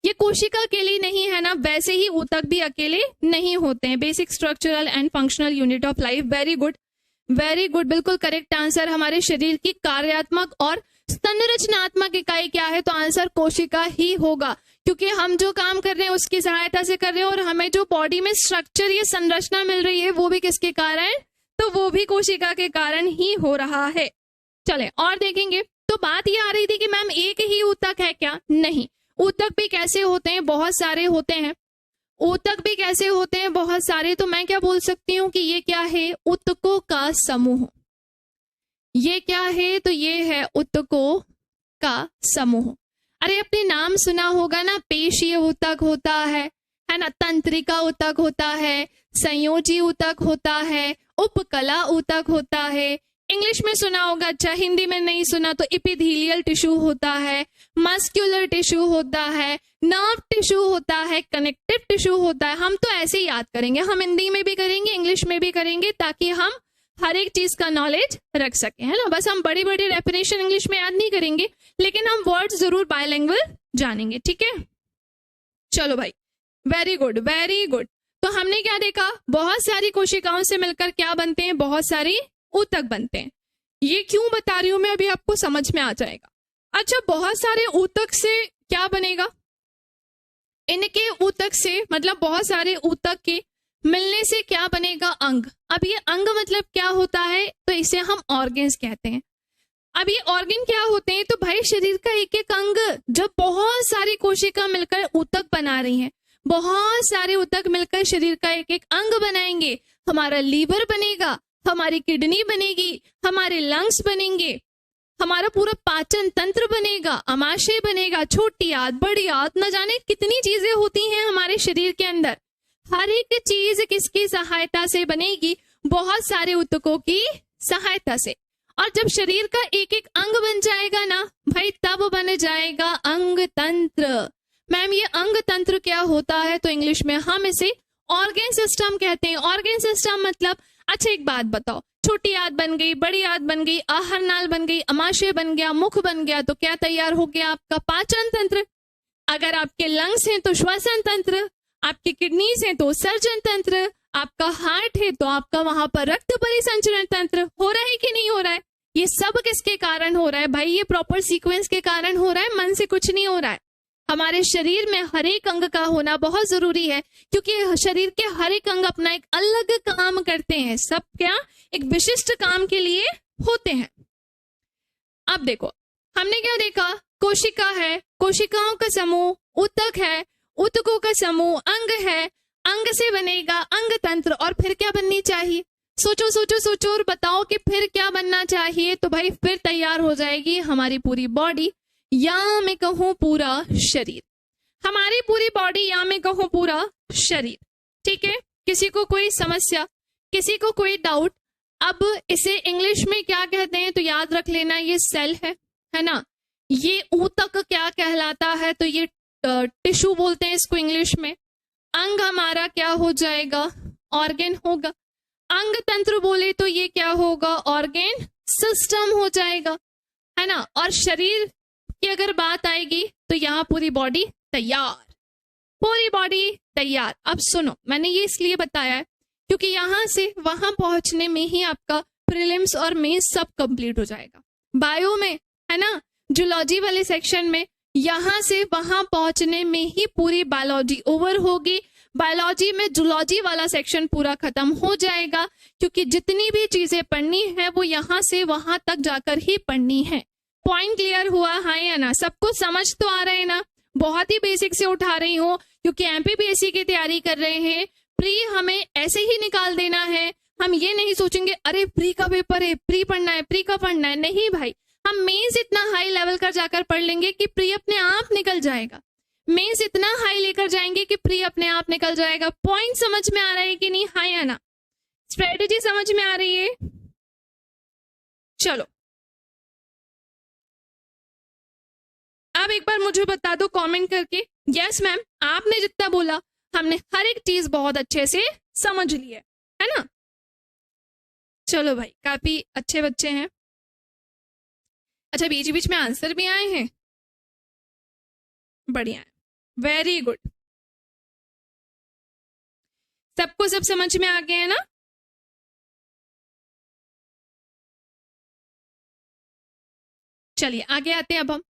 ये कोशिका अकेली नहीं है ना, वैसे ही ऊतक भी अकेले नहीं होते हैं। Basic structural and functional unit of life. Very good, very good, बिल्कुल करेक्ट आंसर। हमारे शरीर की कार्यात्मक और संरचनात्मक इकाई क्या है? तो आंसर कोशिका ही होगा, क्योंकि हम जो काम कर रहे हैं उसकी सहायता से कर रहे हैं, और हमें जो बॉडी में स्ट्रक्चर या संरचना मिल रही है वो भी किसके कारण? तो वो भी कोशिका के कारण ही हो रहा है। चले और देखेंगे। तो बात ये आ रही थी कि मैम एक ही ऊतक है क्या? नहीं, ऊतक भी कैसे होते हैं? बहुत सारे होते हैं। ऊतक भी कैसे होते हैं, बहुत सारे। तो मैं क्या बोल सकती हूँ कि ये क्या है, ऊतकों का समूह। ये क्या है, तो ये है ऊतकों का समूह। अरे अपने नाम सुना होगा ना, पेशीय ऊतक होता है ना, तंत्रिका ऊतक होता है, संयोजी ऊतक होता है, उपकला ऊतक होता है। इंग्लिश में सुना होगा, अच्छा हिंदी में नहीं सुना तो एपिथेलियल टिश्यू होता है, मस्कुलर टिश्यू होता है, नर्व टिश्यू होता है, कनेक्टिव टिश्यू होता है। हम तो ऐसे ही याद करेंगे, हम हिंदी में भी करेंगे, इंग्लिश में भी करेंगे, ताकि हम हर एक चीज का नॉलेज रख सके, है ना। बस हम बड़ी बड़ी डेफिनेशन इंग्लिश में याद नहीं करेंगे, लेकिन हम वर्ड्स जरूर बायलिंगुअल जानेंगे, ठीक है। चलो भाई, वेरी गुड वेरी गुड। तो हमने क्या देखा, बहुत सारी कोशिकाओं से मिलकर क्या बनते हैं, बहुत सारी ऊतक बनते हैं। ये क्यों बता रही हूं मैं, अभी आपको समझ में आ जाएगा। अच्छा, बहुत सारे ऊतक से क्या बनेगा, इनके ऊतक से मतलब बहुत सारे ऊतक के मिलने से क्या बनेगा, अंग। अब ये अंग मतलब क्या होता है, तो इसे हम ऑर्गन्स कहते हैं। अब ये ऑर्गन क्या होते हैं, तो भाई शरीर का एक एक अंग, जब बहुत सारी कोशिका मिलकर ऊतक बना रही हैं, बहुत सारे ऊतक मिलकर शरीर का एक एक अंग बनाएंगे। हमारा लीवर बनेगा, हमारी किडनी बनेगी, हमारे लंग्स बनेंगे, हमारा पूरा पाचन तंत्र बनेगा, अमाशय बनेगा, छोटी आंत, बड़ी आंत, न जाने कितनी चीजें होती हैं हमारे शरीर के अंदर। हर एक चीज किसकी सहायता से बनेगी, बहुत सारे ऊतकों की सहायता से। और जब शरीर का एक एक अंग बन जाएगा ना भाई, तब बन जाएगा अंग तंत्र। मैम ये अंग तंत्र क्या होता है, तो इंग्लिश में हम इसे ऑर्गन सिस्टम कहते हैं। ऑर्गन सिस्टम मतलब, अच्छा एक बात बताओ, छोटी आंत बन गई, बड़ी आंत बन गई, आहार नाल बन गई, अमाशय बन गया, मुख बन गया, तो क्या तैयार हो गया, आपका पाचन तंत्र। अगर आपके लंग्स हैं तो श्वसन तंत्र, आपकी किडनीज हैं तो सर्जन तंत्र, आपका हार्ट है तो आपका वहां पर रक्त परिसंचरण तंत्र। हो रहा है कि नहीं हो रहा है, ये सब किसके कारण हो रहा है भाई, ये प्रॉपर सीक्वेंस के कारण हो रहा है, मन से कुछ नहीं हो रहा है। हमारे शरीर में हर एक अंग का होना बहुत जरूरी है, क्योंकि शरीर के हर एक अंग अपना एक अलग काम करते हैं, सब क्या एक विशिष्ट काम के लिए होते हैं। अब देखो, हमने क्या देखा, कोशिका है, कोशिकाओं का समूह, ऊतक है, ऊतकों का समूह, अंग है, अंग से बनेगा अंग तंत्र। और फिर क्या बननी चाहिए, सोचो सोचो सोचो और बताओ कि फिर क्या बनना चाहिए। तो भाई फिर तैयार हो जाएगी हमारी पूरी बॉडी, या मैं कहूं पूरा शरीर, हमारी पूरी बॉडी, या मैं कहूं पूरा शरीर, ठीक है। किसी को कोई समस्या, किसी को कोई डाउट, अब इसे इंग्लिश में क्या कहते हैं, तो याद रख लेना, ये सेल है ना। ये ऊतक क्या कहलाता है, तो ये टिश्यू बोलते हैं इसको इंग्लिश में। अंग हमारा क्या हो जाएगा, ऑर्गन होगा। अंग तंत्र बोले तो ये क्या होगा, ऑर्गन सिस्टम हो जाएगा, है ना। और शरीर की अगर बात आएगी तो यहाँ पूरी बॉडी तैयार, पूरी बॉडी तैयार। अब सुनो, मैंने ये इसलिए बताया है क्योंकि यहाँ से वहां पहुंचने में ही आपका प्रीलिम्स और मेंस सब कंप्लीट हो जाएगा। बायो में, है ना, जूलॉजी वाले सेक्शन में, यहाँ से वहां पहुंचने में ही पूरी बायोलॉजी ओवर होगी। बायोलॉजी में जूलॉजी वाला सेक्शन पूरा खत्म हो जाएगा, क्योंकि जितनी भी चीजें पढ़नी है वो यहाँ से वहां तक जाकर ही पढ़नी है। पॉइंट क्लियर हुआ, हाँ या ना, सबको समझ तो आ रहे हैं ना। बहुत ही बेसिक से उठा रही हूँ, क्योंकि एमपीपीएससी की तैयारी कर रहे हैं। प्री हमें ऐसे ही निकाल देना है, हम ये नहीं सोचेंगे अरे प्री का पेपर है, प्री पढ़ना है, प्री का पढ़ना है, नहीं भाई। हम मेंस इतना हाई लेवल कर जाकर पढ़ लेंगे कि प्री अपने आप निकल जाएगा। मेंस इतना हाई लेकर जाएंगे कि प्री अपने आप निकल जाएगा। पॉइंट समझ में आ रहा है कि नहीं, हाँ या ना, स्ट्रेटेजी समझ में आ रही है। चलो अब एक बार मुझे बता दो कमेंट करके, यस मैम आपने जितना बोला हमने हर एक चीज बहुत अच्छे से समझ ली है ना। चलो भाई, काफी अच्छे बच्चे हैं। अच्छा, बीच बीच में आंसर भी आए हैं, बढ़िया है, वेरी गुड। सबको सब समझ में आ गए हैं ना। चलिए आगे आते हैं अब हम।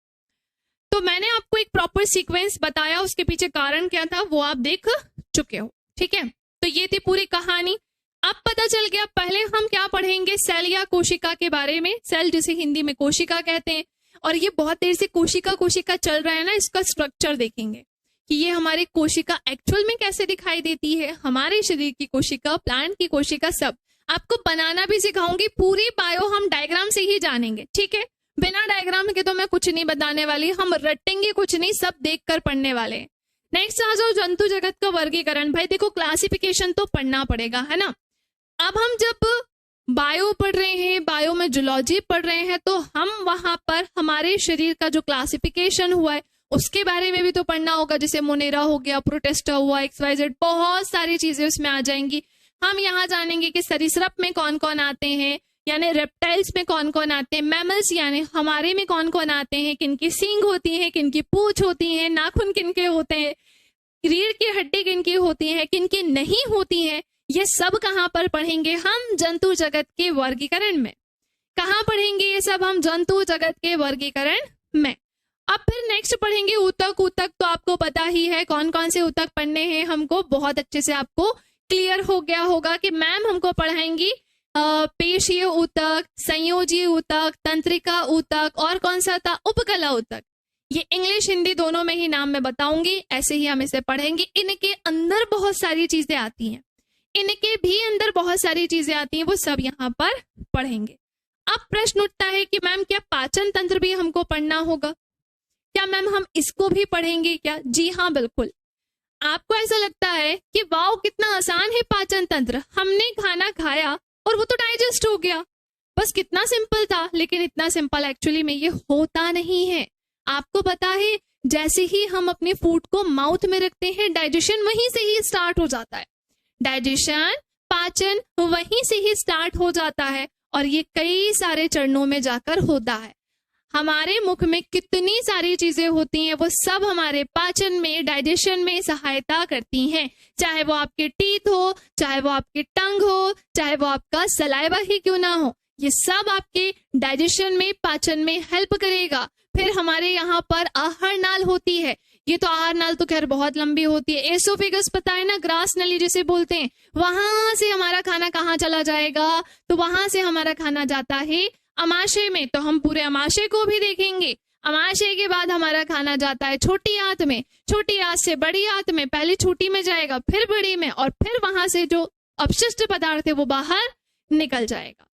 तो मैंने आपको एक प्रॉपर सीक्वेंस बताया, उसके पीछे कारण क्या था वो आप देख चुके हो, ठीक है। तो ये थी पूरी कहानी। अब पता चल गया, पहले हम क्या पढ़ेंगे, सेल या कोशिका के बारे में। सेल जिसे हिंदी में कोशिका कहते हैं, और ये बहुत देर से कोशिका कोशिका चल रहा है ना, इसका स्ट्रक्चर देखेंगे कि ये हमारी कोशिका एक्चुअल में कैसे दिखाई देती है, हमारे शरीर की कोशिका, प्लांट की कोशिका, सब आपको बनाना भी सिखाऊंगी। पूरी बायो हम डायग्राम से ही जानेंगे, ठीक है। बिना डायग्राम के तो मैं कुछ नहीं बताने वाली, हम रटेंगे कुछ नहीं, सब देखकर पढ़ने वाले हैं। नेक्स्ट आ जाओ जंतु जगत का वर्गीकरण। भाई देखो क्लासिफिकेशन तो पढ़ना पड़ेगा, है ना। अब हम जब बायो पढ़ रहे हैं, बायो में जूलॉजी पढ़ रहे हैं, तो हम वहां पर हमारे शरीर का जो क्लासिफिकेशन हुआ है उसके बारे में भी तो पढ़ना होगा। जैसे मोनेरा हो गया, प्रोटिस्टा हुआ, XYZ, बहुत सारी चीजें उसमें आ जाएंगी। हम यहाँ जानेंगे कि सरीसृप में कौन कौन आते हैं, यानी रेप्टाइल्स में कौन कौन आते हैं, मैमल्स यानी हमारे में कौन कौन आते हैं, किनकी सींग होती है, किनकी पूंछ होती है, नाखून किनके होते हैं, रीढ़ की हड्डी किनकी होती है, किनकी नहीं होती है, ये सब कहाँ पर पढ़ेंगे हम, जंतु जगत के वर्गीकरण में। कहाँ पढ़ेंगे ये सब हम, जंतु जगत के वर्गीकरण में। अब फिर नेक्स्ट पढ़ेंगे ऊतक। ऊतक तो आपको पता ही है कौन कौन से ऊतक पढ़ने हैं हमको, बहुत अच्छे से आपको क्लियर हो गया होगा कि मैम हमको पढ़ाएंगी पेशीय ऊतक, संयोजी ऊतक, तंत्रिका ऊतक, और कौन सा था, उपकला ऊतक। ये इंग्लिश हिंदी दोनों में ही नाम मैं बताऊंगी, ऐसे ही हम इसे पढ़ेंगे। इनके अंदर बहुत सारी चीजें आती हैं, इनके भी अंदर बहुत सारी चीजें आती हैं, वो सब यहाँ पर पढ़ेंगे। अब प्रश्न उठता है कि मैम क्या पाचन तंत्र भी हमको पढ़ना होगा, क्या मैम हम इसको भी पढ़ेंगे क्या? जी हाँ, बिल्कुल। आपको ऐसा लगता है कि वाओ कितना आसान है पाचन तंत्र, हमने खाना खाया और वो तो डाइजेस्ट हो गया, बस कितना सिंपल था। लेकिन इतना सिंपल एक्चुअली में ये होता नहीं है। आपको पता है जैसे ही हम अपने फूड को माउथ में रखते हैं, डाइजेशन वहीं से ही स्टार्ट हो जाता है। डाइजेशन, पाचन वहीं से ही स्टार्ट हो जाता है, और ये कई सारे चरणों में जाकर होता है। हमारे मुख में कितनी सारी चीजें होती हैं, वो सब हमारे पाचन में, डाइजेशन में सहायता करती हैं। चाहे वो आपके टीथ हो, चाहे वो आपके टंग हो, चाहे वो आपका सलाइवा ही क्यों ना हो, ये सब आपके डाइजेशन में, पाचन में हेल्प करेगा। फिर हमारे यहाँ पर आहार नाल होती है। ये तो आहार नाल तो खैर बहुत लंबी होती है। एसोफेगस पता है ना, ग्रास नली जिसे बोलते हैं, वहां से हमारा खाना कहाँ चला जाएगा, तो वहां से हमारा खाना जाता है अमाशय में। तो हम पूरे अमाशय को भी देखेंगे। अमाशय के बाद हमारा खाना जाता है छोटी आंत में, छोटी आंत से बड़ी आंत में, पहले छोटी में जाएगा, फिर बड़ी में, और फिर वहां से जो अपशिष्ट पदार्थ है वो बाहर निकल जाएगा।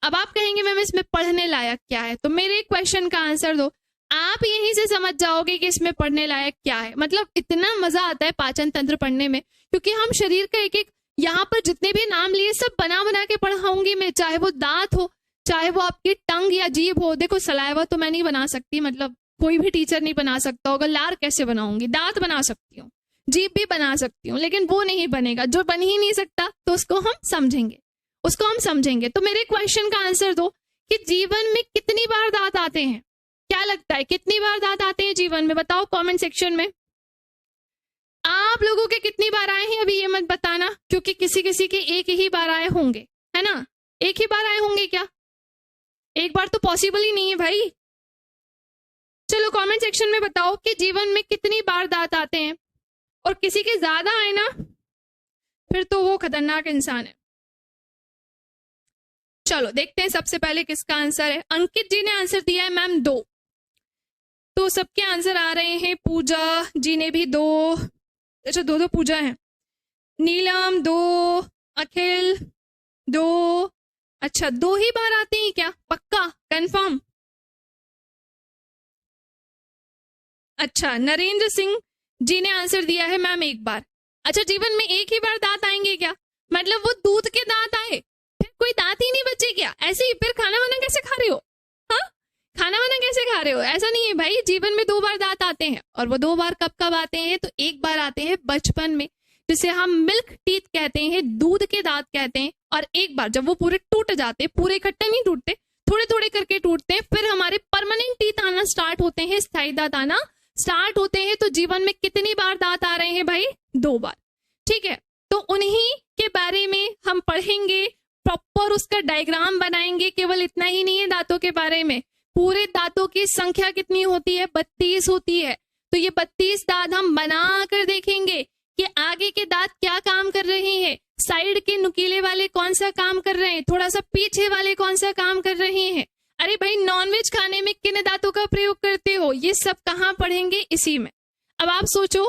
अब आप कहेंगे मैम इसमें पढ़ने लायक क्या है, तो मेरे क्वेश्चन का आंसर दो। आप यहीं से समझ जाओगे कि इसमें पढ़ने लायक क्या है। मतलब इतना मजा आता है पाचन तंत्र पढ़ने में, क्योंकि हम शरीर का एक एक, यहाँ पर जितने भी नाम लिए सब बना बना के पढ़ाऊंगी मैं, चाहे वो दांत हो, चाहे वो आपकी टंग या जीभ हो। देखो सलाइवा तो मैं नहीं बना सकती, मतलब कोई भी टीचर नहीं बना सकता होगा। लार कैसे बनाऊंगी, दांत बना सकती हूँ, जीभ भी बना सकती हूँ, लेकिन वो नहीं बनेगा। जो बन ही नहीं सकता तो उसको हम समझेंगे। तो मेरे क्वेश्चन का आंसर दो कि जीवन में कितनी बार दांत आते हैं, क्या लगता है कितनी बार दांत आते हैं जीवन में, बताओ कमेंट सेक्शन में। आप लोगों के कितनी बार आए हैं अभी ये मत बताना, क्योंकि किसी किसी के एक ही बार आए होंगे, है ना। एक ही बार आए होंगे क्या? एक बार तो पॉसिबल ही नहीं है भाई। चलो कमेंट सेक्शन में बताओ कि जीवन में कितनी बार दांत आते हैं, और किसी के ज्यादा आए ना, फिर तो वो खतरनाक इंसान है। चलो देखते हैं सबसे पहले किसका आंसर है। अंकित जी ने आंसर दिया है मैम 2, तो सबके आंसर आ रहे हैं। पूजा जी ने भी 2, अच्छा 2 पूजा है। नीलम 2, अखिल 2, अच्छा 2 ही बार आते हैं क्या, पक्का कंफर्म? अच्छा नरेंद्र सिंह जी ने आंसर दिया है मैम 1 बार। अच्छा जीवन में एक ही बार दांत आएंगे क्या, मतलब वो दूध के दांत आए फिर कोई दांत ही नहीं बचे क्या? ऐसे ही फिर खाना वाना कैसे खा रहे हो? हाँ, खाना वाना कैसे खा रहे हो? ऐसा नहीं है भाई, जीवन में 2 बार दांत आते हैं। और वो 2 बार कब कब आते हैं, तो 1 बार आते हैं बचपन में, जिसे हम मिल्क टीथ कहते हैं, दूध के दांत कहते हैं। और 1 बार जब वो पूरे टूट जाते, पूरे इकट्ठे नहीं टूटते, थोड़े थोड़े करके टूटते हैं, फिर हमारे परमानेंट टीथ आना स्टार्ट होते हैं, स्थायी दांत आना स्टार्ट होते हैं। तो जीवन में कितनी बार दांत आ रहे हैं भाई? 2 बार। ठीक है, तो उन्हीं के बारे में हम पढ़ेंगे, प्रॉपर उसका डायग्राम बनाएंगे। केवल इतना ही नहीं है दांतों के बारे में, पूरे दांतों की संख्या कितनी होती है? 32 होती है। तो ये 32 दांत हम बना कर देखेंगे कि आगे के दांत क्या काम कर रहे हैं, साइड के नुकीले वाले कौन सा काम कर रहे हैं, थोड़ा सा पीछे वाले कौन सा काम कर रहे हैं। अरे भाई नॉनवेज खाने में किन दांतों का प्रयोग करते हो, ये सब कहाँ पढ़ेंगे? इसी में। अब आप सोचो,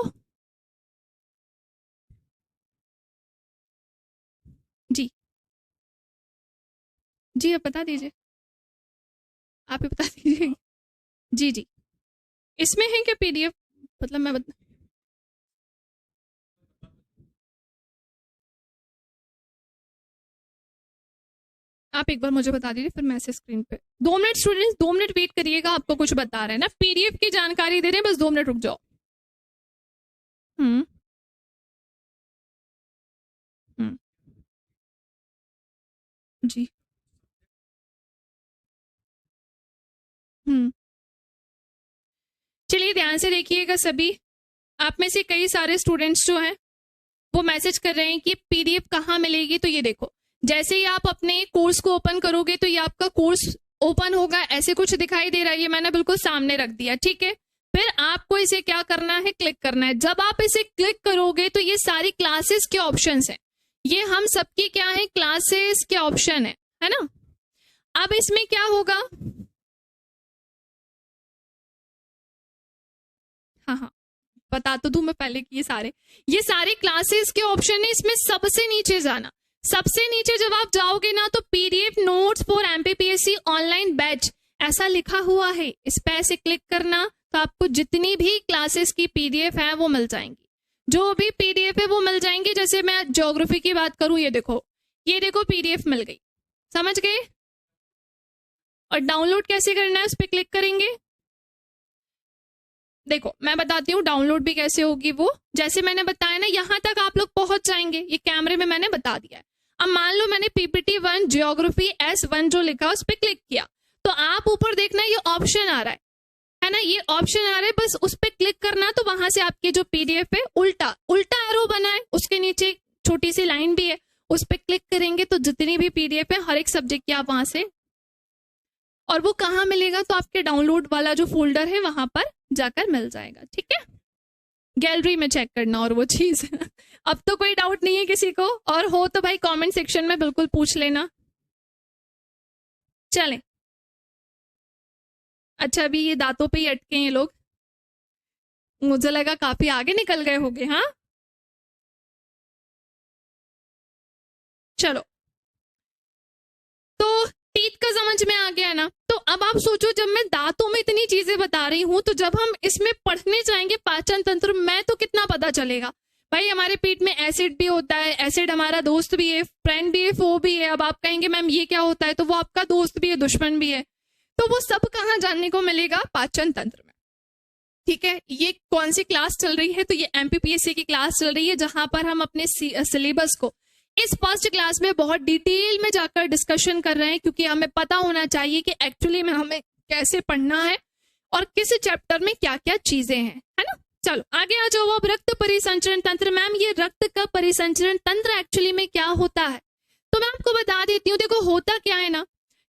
जी जी, आप बता दीजिए, आप ही बता दीजिए। जी जी, इसमें है क्या पीडीएफ? मतलब मैं आप एक बार मुझे बता दीजिए, फिर मैसेज स्क्रीन पे। 2 मिनट स्टूडेंट्स, 2 मिनट वेट करिएगा, आपको कुछ बता रहे हैं ना, पीडीएफ की जानकारी दे रहे हैं, बस 2 मिनट रुक जाओ। हम्म हम्म जी हम्म चलिए ध्यान से देखिएगा सभी। आप में से कई सारे स्टूडेंट्स जो हैं वो मैसेज कर रहे हैं कि पीडीएफ कहाँ मिलेगी। तो ये देखो, जैसे ही आप अपने कोर्स को ओपन करोगे तो ये आपका कोर्स ओपन होगा, ऐसे कुछ दिखाई दे रहा है, ये मैंने बिल्कुल सामने रख दिया, ठीक है। फिर आपको इसे क्या करना है, क्लिक करना है। जब आप इसे क्लिक करोगे तो ये सारी क्लासेस के ऑप्शंस हैं, ये हम सबकी क्या है, क्लासेस के ऑप्शन है ना। अब इसमें क्या होगा, हाँ हाँ बता तो दूं मैं पहले कि ये सारे क्लासेस के ऑप्शन है। इसमें सबसे नीचे जाना, सबसे नीचे जब आप जाओगे ना तो PDF notes for MPPSC online batch ऐसा लिखा हुआ है, इस पे ऐसे क्लिक करना तो आपको जितनी भी क्लासेस की पीडीएफ है वो मिल जाएंगी, जो भी पीडीएफ है वो मिल जाएंगी। जैसे मैं ज्योग्राफी की बात करूं, ये देखो पीडीएफ मिल गई, समझ गए। और डाउनलोड कैसे करना है, उस पर क्लिक करेंगे। देखो मैं बताती हूँ डाउनलोड भी कैसे होगी वो, जैसे मैंने बताया ना, यहां तक आप लोग पहुंच जाएंगे, ये कैमरे में मैंने बता दिया है। अब मान लो मैंने पीपीटी 1 ज्योग्राफी S1 जो लिखा उस पर क्लिक किया, तो आप ऊपर देखना ये ऑप्शन आ रहा है ना, ये ऑप्शन आ रहा है, बस उस पर क्लिक करना तो वहां से आपके जो पीडीएफ है उल्टा उल्टा एरो बना है, उसके नीचे छोटी सी लाइन भी है, उस पर क्लिक करेंगे तो जितनी भी पीडीएफ है हर एक सब्जेक्ट की आप वहां से, और वो कहाँ मिलेगा, तो आपके डाउनलोड वाला जो फोल्डर है वहां पर जाकर मिल जाएगा, ठीक है। गैलरी में चेक करना और वो चीज अब तो कोई डाउट नहीं है किसी को, और हो तो भाई कमेंट सेक्शन में बिल्कुल पूछ लेना। चलें, अच्छा अभी ये दांतों पे ही अटके हैं लोग, मुझे लगा काफी आगे निकल गए होंगे। हाँ चलो, तो टीथ का समझ में आ गया ना। तो अब आप सोचो, जब मैं दांतों में इतनी चीजें बता रही हूं तो जब हम इसमें पढ़ने जाएंगे पाचन तंत्र में तो कितना पता चलेगा। भाई हमारे पेट में एसिड भी होता है, एसिड हमारा दोस्त भी है, फ्रेंड भी है, फो भी है। अब आप कहेंगे मैम ये क्या होता है, तो वो आपका दोस्त भी है, दुश्मन भी है। तो वो सब कहाँ जानने को मिलेगा, पाचन तंत्र में, ठीक है। ये कौन सी क्लास चल रही है, तो ये एमपीपीएससी की क्लास चल रही है, जहां पर हम अपने सिलेबस को इस फर्स्ट क्लास में बहुत डिटेल में जाकर डिस्कशन कर रहे हैं, क्योंकि हमें पता होना चाहिए कि एक्चुअली में हमें कैसे पढ़ना है और किस चैप्टर में क्या क्या चीजें हैं, है ना। चलो आगे आ जाओ। अब रक्त परिसंचरण तंत्र, मैम ये रक्त का परिसंचरण तंत्र एक्चुअली में क्या होता है, तो मैं आपको बता देती हूँ। देखो होता क्या है ना,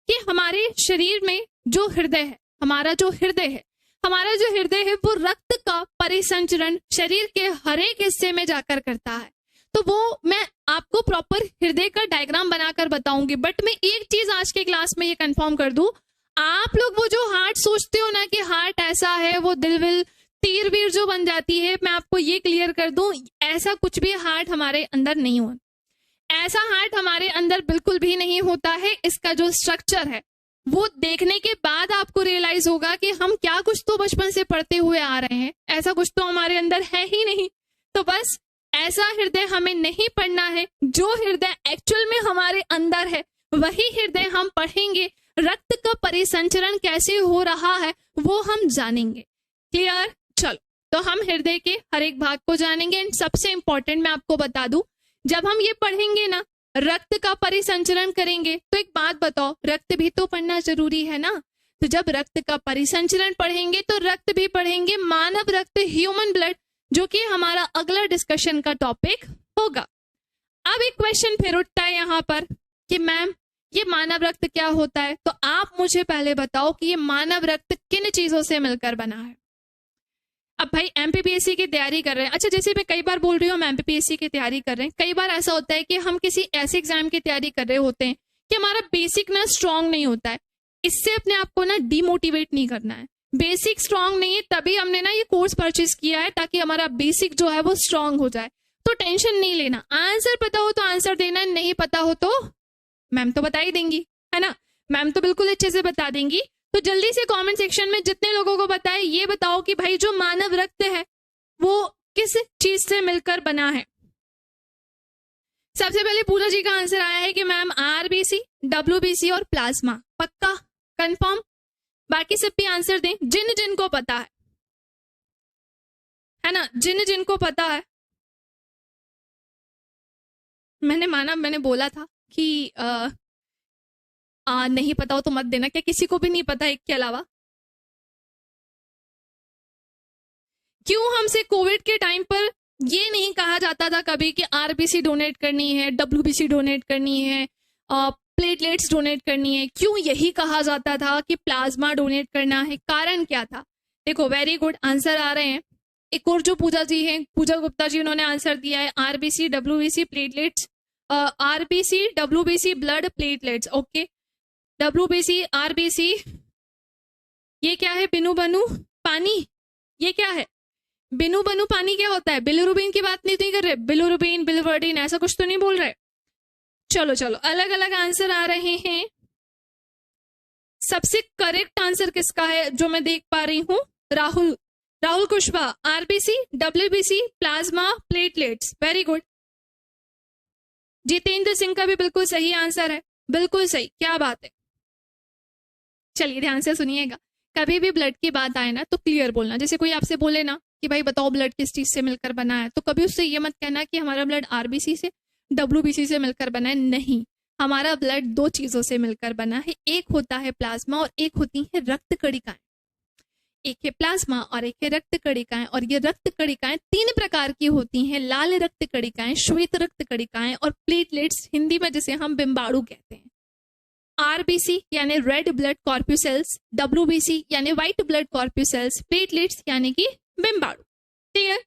कि हमारे शरीर में जो हृदय है, हमारा जो हृदय है वो रक्त का परिसंचरण शरीर के हर एक हिस्से में जाकर करता है। तो वो मैं आपको प्रॉपर हृदय का डायग्राम बनाकर बताऊंगी, बट मैं एक चीज आज के क्लास में ये कंफर्म कर दूं, आप लोग वो जो हार्ट सोचते हो ना कि हार्ट ऐसा है, वो दिल विल तीर वीर जो बन जाती है, मैं आपको ये क्लियर कर दूं, ऐसा कुछ भी हार्ट हमारे अंदर नहीं हो, ऐसा हार्ट हमारे अंदर बिल्कुल भी नहीं होता है। इसका जो स्ट्रक्चर है वो देखने के बाद आपको रियलाइज होगा कि हम क्या कुछ तो बचपन से पढ़ते हुए आ रहे हैं, ऐसा कुछ तो हमारे अंदर है ही नहीं। तो बस ऐसा हृदय हमें नहीं पढ़ना है, जो हृदय एक्चुअल में हमारे अंदर है वही हृदय हम पढ़ेंगे। रक्त का परिसंचरण कैसे हो रहा है वो हम जानेंगे, क्लियर। चलो तो हम हृदय के हर एक भाग को जानेंगे। एंड सबसे इंपॉर्टेंट मैं आपको बता दूं, जब हम ये पढ़ेंगे ना, रक्त का परिसंचरण करेंगे, तो एक बात बताओ, रक्त भी तो पढ़ना जरूरी है ना। तो जब रक्त का परिसंचरण पढ़ेंगे तो रक्त भी पढ़ेंगे, मानव रक्त, ह्यूमन ब्लड, जो कि हमारा अगला डिस्कशन का टॉपिक होगा। अब एक क्वेश्चन फिर उठता है यहाँ पर कि मैम ये मानव रक्त क्या होता है, तो आप मुझे पहले बताओ कि ये मानव रक्त किन चीजों से मिलकर बना है। अब भाई एमपीपीएससी की तैयारी कर रहे हैं, अच्छा जैसे मैं कई बार बोल रही हूँ हम एमपीपीएससी की तैयारी कर रहे हैं, कई बार ऐसा होता है कि हम किसी ऐसे एग्जाम की तैयारी कर रहे होते हैं कि हमारा बेसिक ना स्ट्रांग नहीं होता है। इससे अपने आप को ना डिमोटिवेट नहीं करना है, बेसिक स्ट्रांग नहीं है, तभी हमने ना ये कोर्स परचेज किया है, ताकि हमारा बेसिक जो है वो स्ट्रांग हो जाए। तो टेंशन नहीं लेना, आंसर पता हो तो आंसर देना, नहीं पता हो तो मैम तो बता ही देंगी, है ना, मैम तो बिल्कुल अच्छे से बता देंगी। तो जल्दी से कमेंट सेक्शन में जितने लोगों को पता है ये बताओ कि भाई जो मानव रक्त है वो किस चीज से मिलकर बना है। सबसे पहले पूजा जी का आंसर आया है कि मैम आरबीसी, डब्ल्यूबीसी और प्लाज्मा। पक्का, कंफर्म? बाकी सब भी आंसर दें जिन जिन को पता है ना, जिन जिन को पता है। मैंने बोला था कि नहीं पता हो तो मत देना। क्या किसी को भी नहीं पता एक के अलावा? क्यों हमसे कोविड के टाइम पर ये नहीं कहा जाता था कभी कि आरबीसी डोनेट करनी है, डब्ल्यूबीसी डोनेट करनी है, प्लेटलेट्स डोनेट करनी है? क्यों यही कहा जाता था कि प्लाज्मा डोनेट करना है? कारण क्या था? देखो, वेरी गुड, आंसर आ रहे हैं। एक और जो पूजा जी हैं, पूजा गुप्ता जी, उन्होंने आंसर दिया है RBC, WBC, platelets, RBC, WBC, blood, platelets. Okay, WBC, RBC, ये क्या है? बिनु बनु पानी, ये क्या है? बिनु बनु पानी क्या होता है? बिलिरुबिन की बात नहीं कर रहे? बिलिरुबिन, बिलिवर्डिन, ऐसा कुछ तो नहीं बोल रहे? चलो चलो, अलग अलग आंसर आ रहे हैं। सबसे करेक्ट आंसर किसका है जो मैं देख पा रही हूं? Rahul Kushwaha, RBC, WBC, plasma, platelets. Very good. Jitendra Singh का भी बिल्कुल सही आंसर है, बिल्कुल सही, क्या बात है। चलिए ध्यान से सुनिएगा, कभी भी ब्लड की बात आए ना तो क्लियर बोलना। जैसे कोई आपसे बोले ना कि भाई बताओ ब्लड किस चीज से मिलकर बना है, तो कभी उससे ये मत कहना कि हमारा ब्लड आरबीसी से, डब्ल्यूबीसी से मिलकर बना है। नहीं, हमारा ब्लड दो चीजों से मिलकर बना है, एक होता है प्लाज्मा और एक होती है रक्त कणिकाएं। एक है प्लाज्मा और एक है रक्त कणिकाएं, और ये रक्त कणिकाएं 3 प्रकार की होती हैं, लाल रक्त कणिकाएं, श्वेत रक्त कणिकाएं और प्लेटलेट्स, हिंदी में जिसे हम बिम्बाणु कहते हैं। आरबीसी यानी रेड ब्लड कॉर्प्यूसेल्स, डब्ल्यूबीसी यानी व्हाइट ब्लड कॉर्प्यूसेल्स, प्लेटलेट्स यानी कि बिम्बाणु। ठीक है,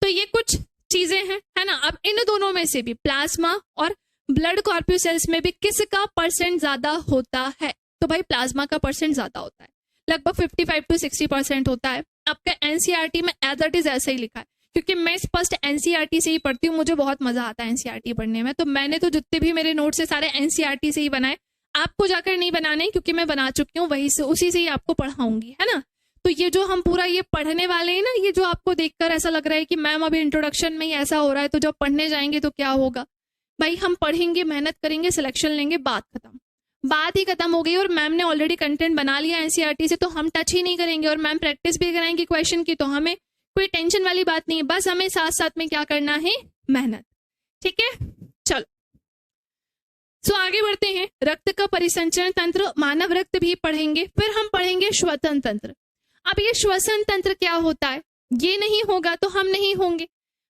तो ये कुछ चीजें हैं, है ना। अब इन दोनों में से भी प्लाज्मा और ब्लड कॉर्प्यूसेल्स में भी किसका परसेंट ज्यादा होता है? तो भाई प्लाज्मा का परसेंट ज्यादा होता है, लगभग 55 to 60% होता है। आपका एनसीईआरटी में एज इट इज ऐसे ही लिखा है, क्योंकि मैं स्पष्ट एनसीईआरटी से ही पढ़ती हूँ, मुझे बहुत मजा आता है एनसीईआरटी पढ़ने में। तो मैंने तो जितने भी मेरे नोट्स है सारे एनसीईआरटी से ही बनाए। आपको जाकर नहीं बनाने, क्योंकि मैं बना चुकी हूँ, वही से उसी से ही आपको पढ़ाऊंगी, है ना। तो ये जो हम पूरा ये पढ़ने वाले हैं ना, ये जो आपको देखकर ऐसा लग रहा है कि मैम अभी इंट्रोडक्शन में ही ऐसा हो रहा है, तो जब पढ़ने जाएंगे तो क्या होगा? भाई हम पढ़ेंगे, मेहनत करेंगे, सिलेक्शन लेंगे, बात खत्म, बात ही खत्म हो गई। और मैम ने ऑलरेडी कंटेंट बना लिया एनसीईआरटी से, तो हम टच ही नहीं करेंगे। और मैम प्रैक्टिस भी कराएंगे क्वेश्चन की, तो हमें कोई टेंशन वाली बात नहीं है। बस हमें साथ साथ में क्या करना है? मेहनत। ठीक है, चलो सो आगे बढ़ते हैं। रक्त का परिसंचरण तंत्र, मानव रक्त भी पढ़ेंगे, फिर हम पढ़ेंगे श्वसन तंत्र। अब ये श्वसन तंत्र क्या होता है? ये नहीं होगा तो हम नहीं होंगे।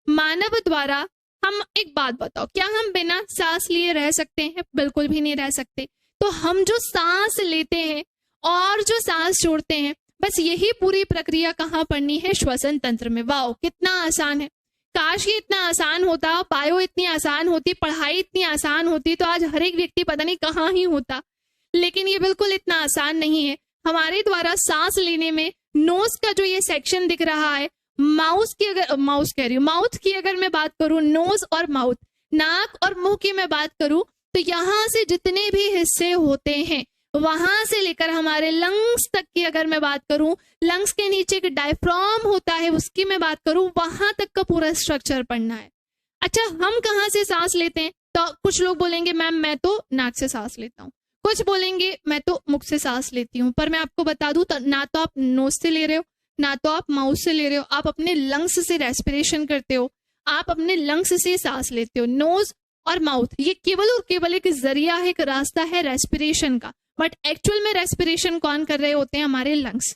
मानव द्वारा, हम एक बात बताओ, क्या हम बिना सांस लिए रह सकते हैं? बिल्कुल भी नहीं रह सकते। तो हम जो सांस लेते हैं और जो सांस छोड़ते हैं, बस यही पूरी प्रक्रिया कहाँ पढ़नी है? श्वसन तंत्र में। वाओ, कितना आसान है। काश ये इतना आसान होता, बायो इतनी आसान होती, पढ़ाई इतनी आसान होती, तो आज हर एक व्यक्ति पता नहीं कहाँ ही होता। लेकिन ये बिल्कुल इतना आसान नहीं है। हमारे द्वारा सांस लेने में नोज का जो ये सेक्शन दिख रहा है, माउथ की अगर मैं बात करूं, नोज और माउथ, नाक और मुंह की मैं बात करूं, तो यहाँ से जितने भी हिस्से होते हैं, वहां से लेकर हमारे लंग्स तक की अगर मैं बात करूं, लंग्स के नीचे एक डायफ्राम होता है, उसकी मैं बात करूं, वहां तक का पूरा स्ट्रक्चर पढ़ना है। अच्छा, हम कहाँ से सांस लेते हैं? तो कुछ लोग बोलेंगे मैम मैं तो नाक से सांस लेता हूँ, कुछ बोलेंगे मैं तो मुख से सांस लेती हूँ। पर मैं आपको बता दूं, तो ना तो आप नोज से ले रहे हो, ना तो आप माउथ से ले रहे हो, आप अपने लंग्स से रेस्पिरेशन करते हो, आप अपने लंग्स से सांस लेते हो। नोज और माउथ ये केवल और केवल एक जरिया है, एक रास्ता है रेस्पिरेशन का, बट एक्चुअल में रेस्पिरेशन कौन कर रहे होते हैं? हमारे लंग्स।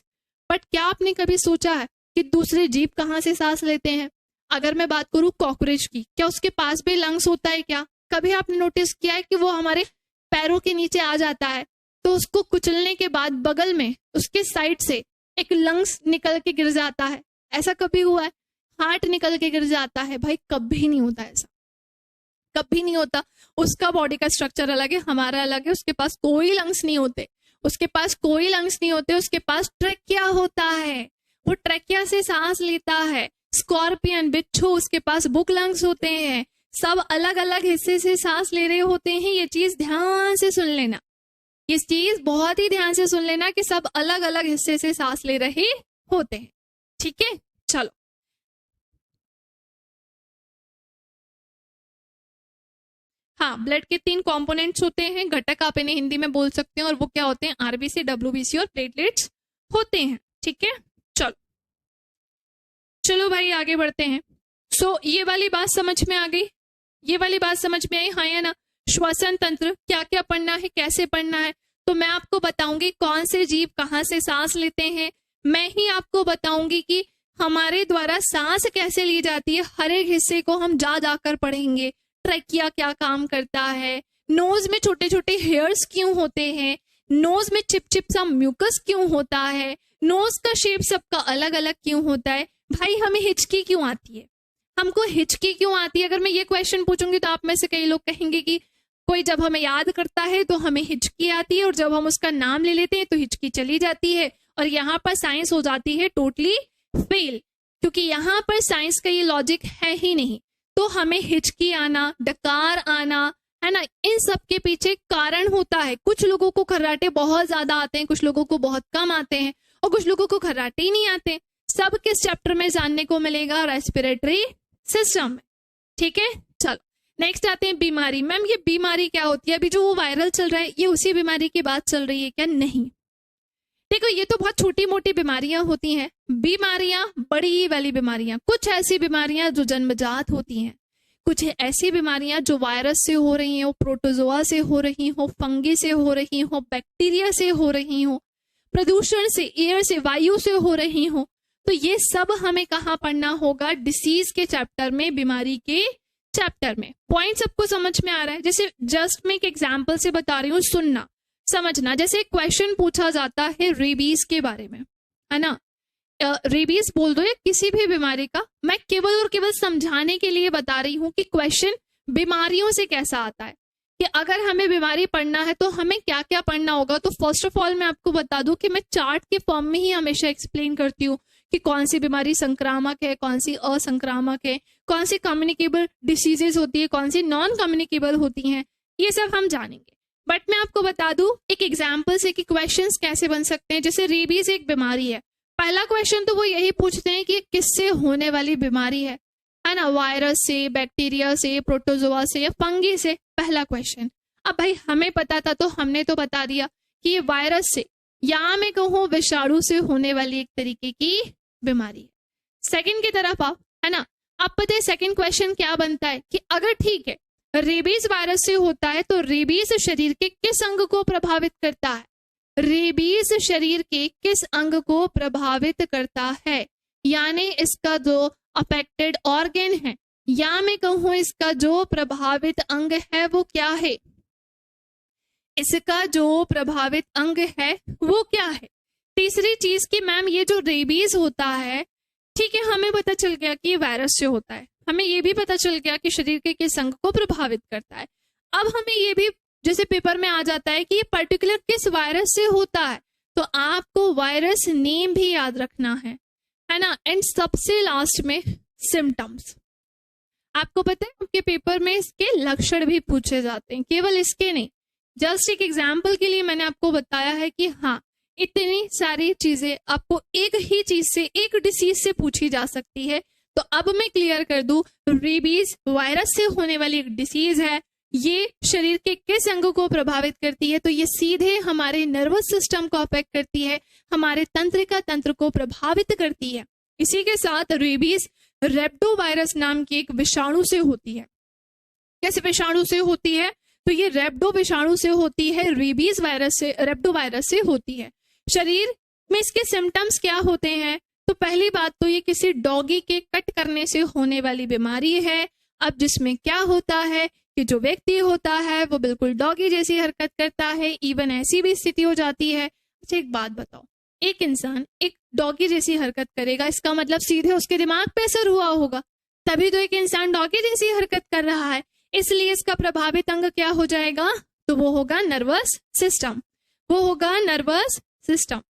बट क्या आपने कभी सोचा है कि दूसरे जीव कहाँ से सांस लेते हैं? अगर मैं बात करूं कॉकरोच की, क्या उसके पास भी लंग्स होता है क्या? कभी आपने नोटिस किया है कि वो हमारे पैरों के नीचे आ जाता है, तो उसको कुचलने के बाद बगल में उसके साइड से एक लंग्स निकल के गिर जाता है? ऐसा कभी हुआ है? हार्ट निकल के गिर जाता है? भाई कभी नहीं होता ऐसा, कभी नहीं होता। उसका बॉडी का स्ट्रक्चर अलग है, हमारा अलग है, उसके पास कोई लंग्स नहीं होते। उसके पास कोई लंग्स नहीं होते, उसके पास ट्रैकिया होता है, वो ट्रैकिया से सांस लेता है। स्कॉर्पियन, बिच्छू, उसके पास बुक लंग्स होते हैं, सब अलग अलग हिस्से से सांस ले रहे होते हैं। ये चीज ध्यान से सुन लेना, ये चीज बहुत ही ध्यान से सुन लेना कि सब अलग अलग हिस्से से सांस ले रहे होते हैं। ठीक है, चलो हाँ, ब्लड के 3 कंपोनेंट्स होते हैं, घटक आप इन्हें हिंदी में बोल सकते हैं, और वो क्या होते हैं? आरबीसी, डब्ल्यूबीसी और प्लेटलेट्स होते हैं। ठीक है, चलो चलो भाई आगे बढ़ते हैं। ये वाली बात समझ में आ गई, ये वाली बात समझ में आई, हाँ या ना? श्वसन तंत्र क्या क्या पढ़ना है, कैसे पढ़ना है, तो मैं आपको बताऊंगी कौन से जीव कहाँ से सांस लेते हैं। मैं ही आपको बताऊंगी कि हमारे द्वारा सांस कैसे ली जाती है, हर एक हिस्से को हम जा जाकर पढ़ेंगे। ट्रैकिया क्या काम करता है, नोज में छोटे छोटे हेयर्स क्यों होते हैं, नोज में चिप चिप सा म्यूकस क्यों होता है, नोज का शेप सबका अलग अलग क्यों होता है, भाई हमें हिचकी क्यों आती है, हमको हिचकी क्यों आती है। अगर मैं ये क्वेश्चन पूछूंगी तो आप में से कई लोग कहेंगे कि कोई जब हमें याद करता है तो हमें हिचकी आती है, और जब हम उसका नाम ले लेते हैं तो हिचकी चली जाती है, और यहाँ पर साइंस हो जाती है टोटली फेल, क्योंकि यहाँ पर साइंस का ये लॉजिक है ही नहीं। तो हमें हिचकी आना, डकार आना, है ना, इन सब के पीछे कारण होता है। कुछ लोगों को खर्राटे बहुत ज्यादा आते हैं, कुछ लोगों को बहुत कम आते हैं, और कुछ लोगों को खर्राटे ही नहीं आते। सब किस चैप्टर में जानने को मिलेगा? रेस्पिरेटरी सिस्टम में। ठीक है, चलो नेक्स्ट आते हैं बीमारी। मैम ये बीमारी क्या होती है? अभी जो वो वायरल चल रहा है ये उसी बीमारी की बात चल रही है क्या? नहीं, देखो ये तो बहुत छोटी मोटी बीमारियां होती हैं। बीमारियां बड़ी वाली बीमारियां, कुछ ऐसी बीमारियां जो जन्मजात होती हैं, कुछ ऐसी बीमारियां जो वायरस से हो रही हो, प्रोटोजोआ से हो रही हो, फंगी से हो रही हो, बैक्टीरिया से हो रही हो, प्रदूषण से, एयर से, वायु से हो रही हो। तो ये सब हमें कहाँ पढ़ना होगा? डिसीज के चैप्टर में, बीमारी के चैप्टर में। पॉइंट सबको समझ में आ रहा है? जैसे जस्ट मैं एक एग्जाम्पल से बता रही हूँ, सुनना समझना। जैसे क्वेश्चन पूछा जाता है रेबीज के बारे में, है ना, रेबीज बोल दो या किसी भी बीमारी का, मैं केवल और केवल समझाने के लिए बता रही हूँ कि क्वेश्चन बीमारियों से कैसा आता है, कि अगर हमें बीमारी पढ़ना है तो हमें क्या क्या पढ़ना होगा। तो फर्स्ट ऑफ ऑल मैं आपको बता दूं कि मैं चार्ट के फॉर्म में ही हमेशा एक्सप्लेन करती हूँ कि कौन सी बीमारी संक्रामक है, कौन सी असंक्रामक है, कौन सी कम्युनिकेबल डिसीजेस होती है, कौन सी नॉन कम्युनिकेबल होती हैं, ये सब हम जानेंगे। बट मैं आपको बता दूं एक एग्जाम्पल से कि क्वेश्चंस कैसे बन सकते हैं। जैसे रेबीज एक बीमारी है, पहला क्वेश्चन तो वो यही पूछते हैं कि किससे होने वाली बीमारी है ना, वायरस से, बैक्टीरिया से, प्रोटोजोआ से या फंगी से, पहला क्वेश्चन। अब भाई हमें पता था तो हमने तो बता दिया कि ये वायरस से या मैं कहूँ विषाणु से होने वाली एक तरीके की बीमारी है। सेकंड की तरफ आप, है ना, अब पता है सेकंड क्वेश्चन क्या बनता है कि अगर ठीक है रेबीज वायरस से होता है तो रेबीज शरीर के किस अंग को प्रभावित करता है? रेबीज शरीर के किस अंग को प्रभावित करता है, यानी इसका जो अफेक्टेड ऑर्गन है, या मैं कहूँ इसका जो प्रभावित अंग है वो क्या है, इसका जो प्रभावित अंग है वो क्या है। तीसरी चीज कि मैम ये जो रेबीज होता है, ठीक है हमें पता चल गया कि ये वायरस से होता है, हमें ये भी पता चल गया कि शरीर के किस अंग को प्रभावित करता है। अब हमें ये भी जैसे पेपर में आ जाता है कि ये पर्टिकुलर किस वायरस से होता है, तो आपको वायरस नेम भी याद रखना है ना। एंड सबसे लास्ट में सिम्टम्स, आपको पता है आपके पेपर में इसके लक्षण भी पूछे जाते हैं, केवल इसके नहीं। जस्ट एक एग्जाम्पल के लिए मैंने आपको बताया है कि हाँ इतनी सारी चीजें आपको एक ही चीज से, एक डिसीज से पूछी जा सकती है। तो अब मैं क्लियर कर दूं, रेबीज वायरस से होने वाली एक डिसीज है, ये शरीर के किस अंग को प्रभावित करती है, तो ये सीधे हमारे नर्वस सिस्टम को अफेक्ट करती है, हमारे तंत्रिका तंत्र को प्रभावित करती है। इसी के साथ रेबीज रेप्टोवायरस नाम की एक विषाणु से होती है। कैसे विषाणु से होती है? तो ये रेप्टो विषाणु से होती है, रेबीज वायरस से, रेप्टोवायरस से होती है। शरीर में इसके सिम्टम्स क्या होते हैं? तो पहली बात तो ये किसी डॉगी के कट करने से होने वाली बीमारी है। अब जिसमें क्या होता है कि जो व्यक्ति होता है वो बिल्कुल डॉगी जैसी हरकत करता है, इवन ऐसी भी स्थिति हो जाती है। अच्छा एक बात बताओ, एक इंसान एक डॉगी जैसी हरकत करेगा, इसका मतलब सीधे उसके दिमाग पे असर हुआ होगा, तभी तो एक इंसान डॉगी जैसी हरकत कर रहा है, इसलिए इसका प्रभावित अंग क्या हो जाएगा? तो वो होगा नर्वस सिस्टम। वो होगा नर्वस सिस्टम।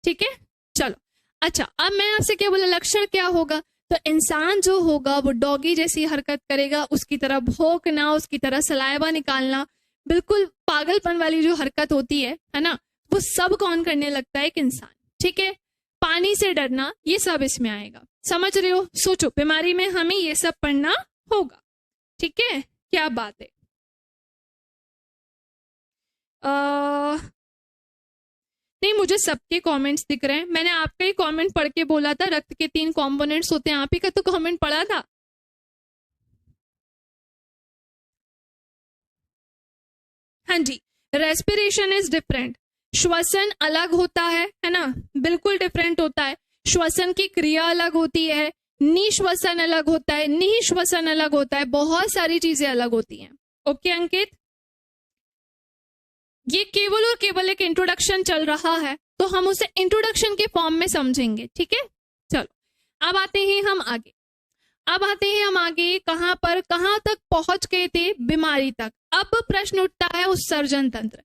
ठीक है, चलो। अच्छा, अब मैं आपसे क्या बोला, लक्षण क्या होगा? तो इंसान जो होगा वो डॉगी जैसी हरकत करेगा, उसकी तरह भौंकना, उसकी तरह सलाइवा निकालना, बिल्कुल पागलपन वाली जो हरकत होती है ना, वो सब कौन करने लगता है? एक इंसान। ठीक है, पानी से डरना, ये सब इसमें आएगा। समझ रहे हो? सोचो, बीमारी में हमें ये सब पढ़ना होगा। ठीक है, क्या बात है। नहीं, मुझे सबके कमेंट्स दिख रहे हैं। मैंने आपका ही कमेंट पढ़ के बोला था रक्त के 3 कंपोनेंट्स होते हैं, आप ही का तो कमेंट पढ़ा था। हाँ जी, रेस्पिरेशन इज डिफरेंट, श्वसन अलग होता है ना, बिल्कुल डिफरेंट होता है। श्वसन की क्रिया अलग होती है, निश्वसन अलग होता है, निश्वसन अलग होता है, बहुत सारी चीजें अलग होती हैं। ओके अंकित, ये केवल और केवल एक इंट्रोडक्शन चल रहा है, तो हम उसे इंट्रोडक्शन के फॉर्म में समझेंगे। ठीक है, चलो अब आते हैं हम आगे। कहां पर, कहां तक पहुंच गए थे? बीमारी तक। अब प्रश्न उठता है उत्सर्जन तंत्र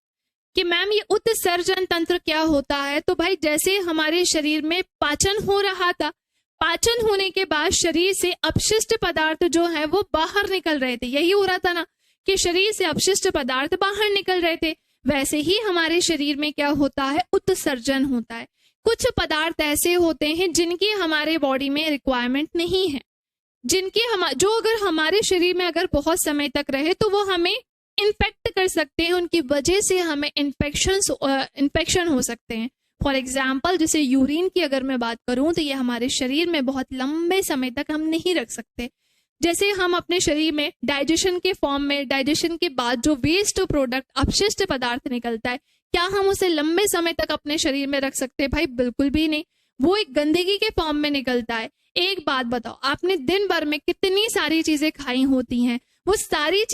कि मैम ये उत्सर्जन तंत्र क्या होता है? तो भाई जैसे हमारे शरीर में पाचन हो रहा था, पाचन होने के बाद शरीर से अपशिष्ट पदार्थ जो है वो बाहर निकल रहे थे, यही हो रहा था ना कि शरीर से अपशिष्ट पदार्थ बाहर निकल रहे थे, वैसे ही हमारे शरीर में क्या होता है? उत्सर्जन होता है। कुछ पदार्थ ऐसे होते हैं जिनकी हमारे बॉडी में रिक्वायरमेंट नहीं है, जिनकी जो अगर हमारे शरीर में अगर बहुत समय तक रहे तो वो हमें इन्फेक्ट कर सकते हैं, उनकी वजह से हमें इन्फेक्शन हो सकते हैं। फॉर एग्जाम्पल, जैसे यूरिन की अगर मैं बात करूं तो ये हमारे शरीर में बहुत लंबे समय तक हम नहीं रख सकते। जैसे हम अपने शरीर में डाइजेशन के फॉर्म में, डाइजेशन के बाद जो वेस्ट प्रोडक्ट अपशिष्ट पदार्थ निकलता है, क्या हम उसे लंबे समय तक अपने शरीर में रख सकते हैं? भाई बिल्कुल भी नहीं, वो एक गंदगी के फॉर्म में निकलता है। एक बात बताओ, आपने दिन भर में कितनी सारी चीजें खाई होती हैं, वो सारी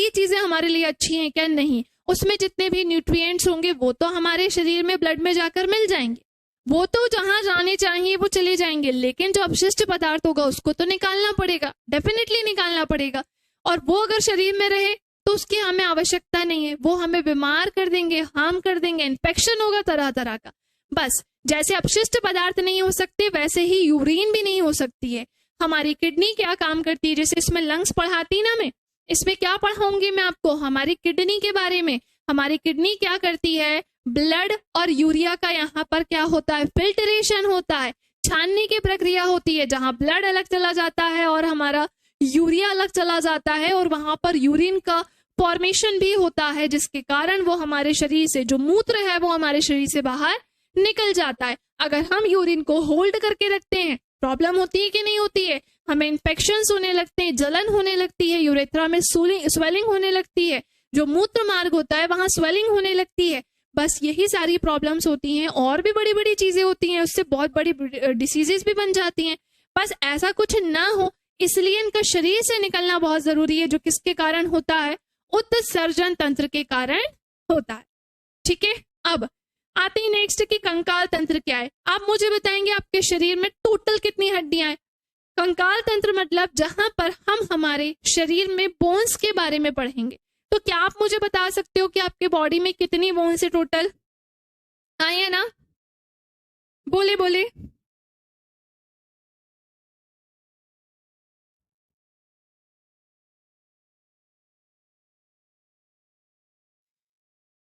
चीजें हमारे लिए अच्छी हैं क्या? नहीं। उसमें जितने भी न्यूट्रिएंट्स होंगे वो तो हमारे शरीर में ब्लड में जाकर मिल जाएंगे, वो तो जहां जाने चाहिए वो चले जाएंगे, लेकिन जो अपशिष्ट पदार्थ होगा उसको तो निकालना पड़ेगा, डेफिनेटली निकालना पड़ेगा। और वो अगर शरीर में रहे तो उसकी हमें आवश्यकता नहीं है, वो हमें बीमार कर देंगे, हार्म कर देंगे, इन्फेक्शन होगा तरह तरह का। बस जैसे अपशिष्ट पदार्थ नहीं हो सकते, वैसे ही यूरिन भी नहीं हो सकती है। हमारी किडनी क्या काम करती है? जैसे इसमें लंग्स पढ़ाती ना मैं, इसमें क्या पढ़ाऊंगी मैं आपको? हमारी किडनी के बारे में। हमारी किडनी क्या करती है? ब्लड और यूरिया का यहाँ पर क्या होता है? फिल्टरेशन होता है, छानने की प्रक्रिया होती है, जहां ब्लड अलग चला जाता है और हमारा यूरिया अलग चला जाता है, और वहां पर यूरिन का फॉर्मेशन भी होता है, जिसके कारण वो हमारे शरीर से, जो मूत्र है वो हमारे शरीर से बाहर निकल जाता है। अगर हम यूरिन को होल्ड करके रखते हैं, प्रॉब्लम होती है कि नहीं होती है? हमें इन्फेक्शंस होने लगते हैं, जलन होने लगती है, यूरेथ्रा में स्वेलिंग होने लगती है, जो मूत्र मार्ग होता है वहां स्वेलिंग होने लगती है। बस यही सारी प्रॉब्लम्स होती हैं, और भी बड़ी बड़ी चीजें होती हैं, उससे बहुत बड़ी डिसीजेस भी बन जाती हैं। बस ऐसा कुछ ना हो इसलिए इनका शरीर से निकलना बहुत जरूरी है, जो किसके कारण होता है? उत्सर्जन तंत्र के कारण होता है। ठीक है, अब आते ही नेक्स्ट कि कंकाल तंत्र क्या है। आप मुझे बताएंगे आपके शरीर में टोटल कितनी हड्डियां हैं? कंकाल तंत्र मतलब जहां पर हम हमारे शरीर में बोन्स के बारे में पढ़ेंगे। तो क्या आप मुझे बता सकते हो कि आपके बॉडी में कितनी बोन्स है टोटल? आइए ना, बोले बोले।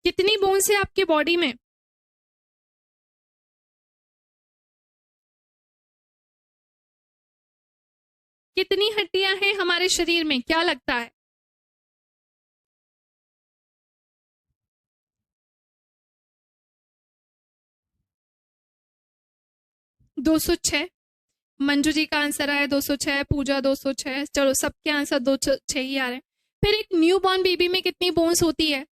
कितनी बोन्स है आपके बॉडी में? कितनी हड्डियां हैं हमारे शरीर में, क्या लगता है? 206। मंजू जी का आंसर आया 206, पूजा 206, चलो सबके आंसर 206 ही आ रहे हैं। फिर एक न्यू बॉर्न बेबी में कितनी बोन्स होती है?